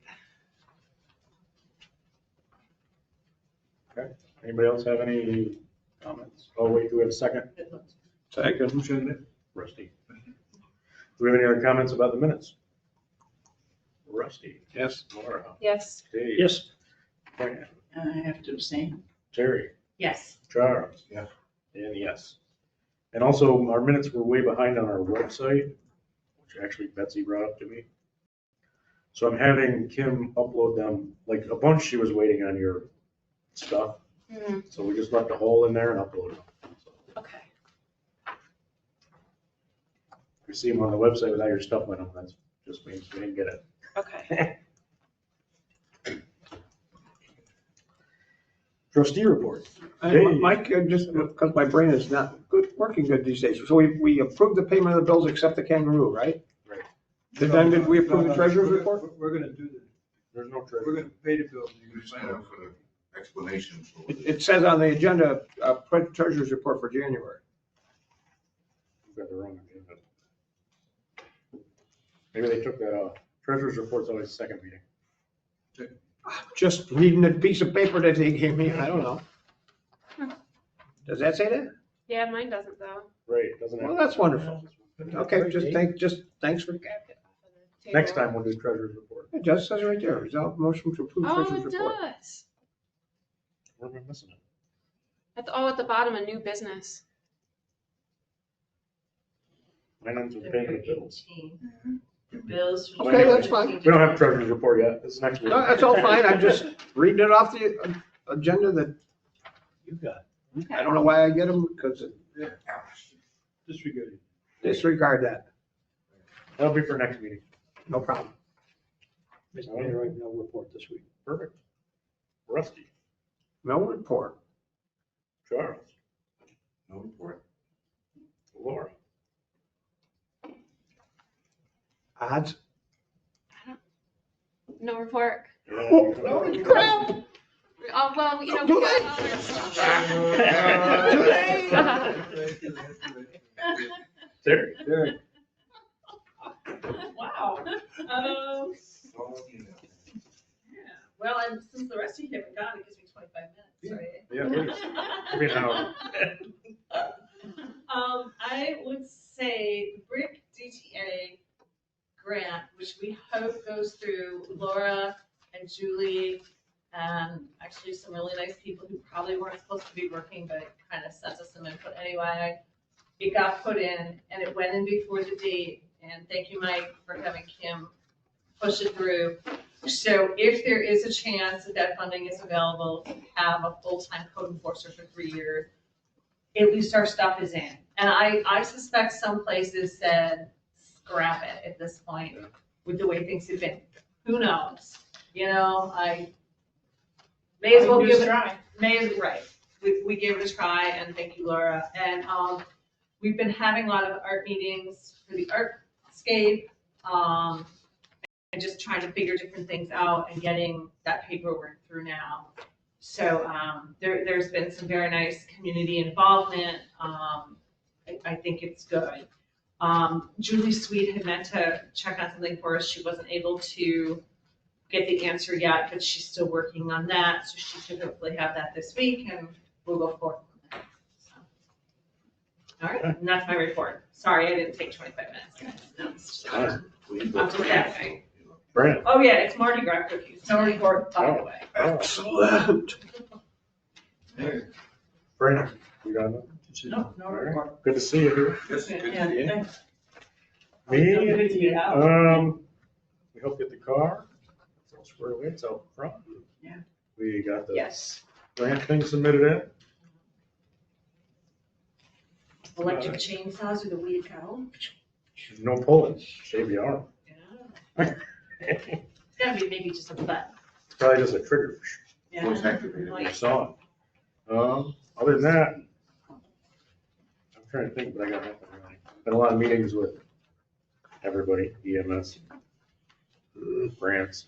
Okay. Anybody else have any comments? Oh, wait, do we have a second? Second. Who seconded it? Rusty. Do we have any other comments about the minutes? Rusty. Yes. Laura. Yes. Dave. Yes. Fran. I have to abstain. Terry. Yes. Charles. Yes. And yes. And also, our minutes were way behind on our website, which actually Betsy brought up to me. So I'm having Kim upload them, like a bunch she was waiting on your stuff. Mhm. So we just left a hole in there and uploaded them. Okay. If you see them on the website without your stuff on them, that's just means we didn't get it. Okay. Trustee report. Hey, Mike, just because my brain is not good, working good these days. So we approved the payment of the bills except the kangaroo, right? Right. Then did we approve the treasurer's report? We're gonna do the, There's no we're treasure. gonna pay the bills. You just have explanations for It, it says on the agenda, treasurer's report for January. You've got the wrong agenda. Maybe they took that off. Treasurer's report's always the second meeting. Just reading the piece of paper that they gave me, I don't know. Does that say that? Yeah, mine doesn't though. Right, doesn't it? Well, that's wonderful. Okay, just thanks for, Next time we'll do treasurer's report. it just says right there, resolve motion to approve Oh, treasurer's it report. does. Where am I missing it? At the bottom, a new business. Mine ends with payment of bills. The bills. from Okay, that's fine. We don't have treasurer's report yet. It's next week. No, that's all fine, I'm just reading it off the agenda that, You got it. I don't know why I get them, because Disregard it. disregard that, That'll be for next meeting. no problem. Mr. Mayor, I have no report this week. Perfect. Rusty. No report. Charles. No report. Laura. Odds? No report. Holy crap! Oh, well, you know, we got other stuff. Terry. There. Wow. Well, and since the rest of you haven't gone, it gives me 25 minutes, right? Yeah, please. Give me an hour. I would say the BRIC DTA grant, which we hope goes through Laura and Julie, and actually some really nice people who probably weren't supposed to be working, but kind of sent us some input anyway. It got put in, and it went in before the date, and thank you, Mike, for having Kim push it through. So if there is a chance that that funding is available to have a full-time code enforcer for 3 years, at least our stuff is in. And I suspect some places said, scrap it at this point with the way things have been. Who knows? You know, I may as well give it, right. We gave it a try, and thank you, Laura. And we've been having a lot of art meetings for the artscape, and just trying to figure different things out and getting that paperwork through now. So there's been some very nice community involvement. I think it's good. Julie Sweet had meant to check on something for us. She wasn't able to get the answer yet, but she's still working on that. So she should hopefully have that this week, and we'll go forward from there. So. All right, and that's my report. Sorry, I didn't take 25 minutes. No, it's just, I'm multitasking. Brandon. Oh yeah, it's Mardi Gras cookies. No report, by the way. Excellent. Brandon, you got it? No report. Good to see you here. Yes, good to Yeah, see you. thanks. Me? Good to be out. We helped get the car. It's all squared away. It's out front. Yeah. We got the Yes. grant thing submitted in. electric chainsaws are the way to go. No pulling, shave your arm. Yeah. It's gotta be maybe just a button. It's probably just a trigger. Yeah. Voice activated. I saw it. Other than that, I'm trying to think, but I got nothing really. Been a lot of meetings with everybody, EMS, grants,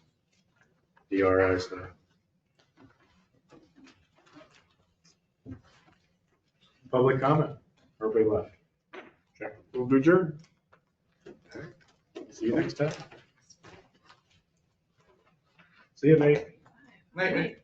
DRI stuff. Public comment, everybody left. Check. Move to adjourn. See you next time. See you, Nate. Night, Nick.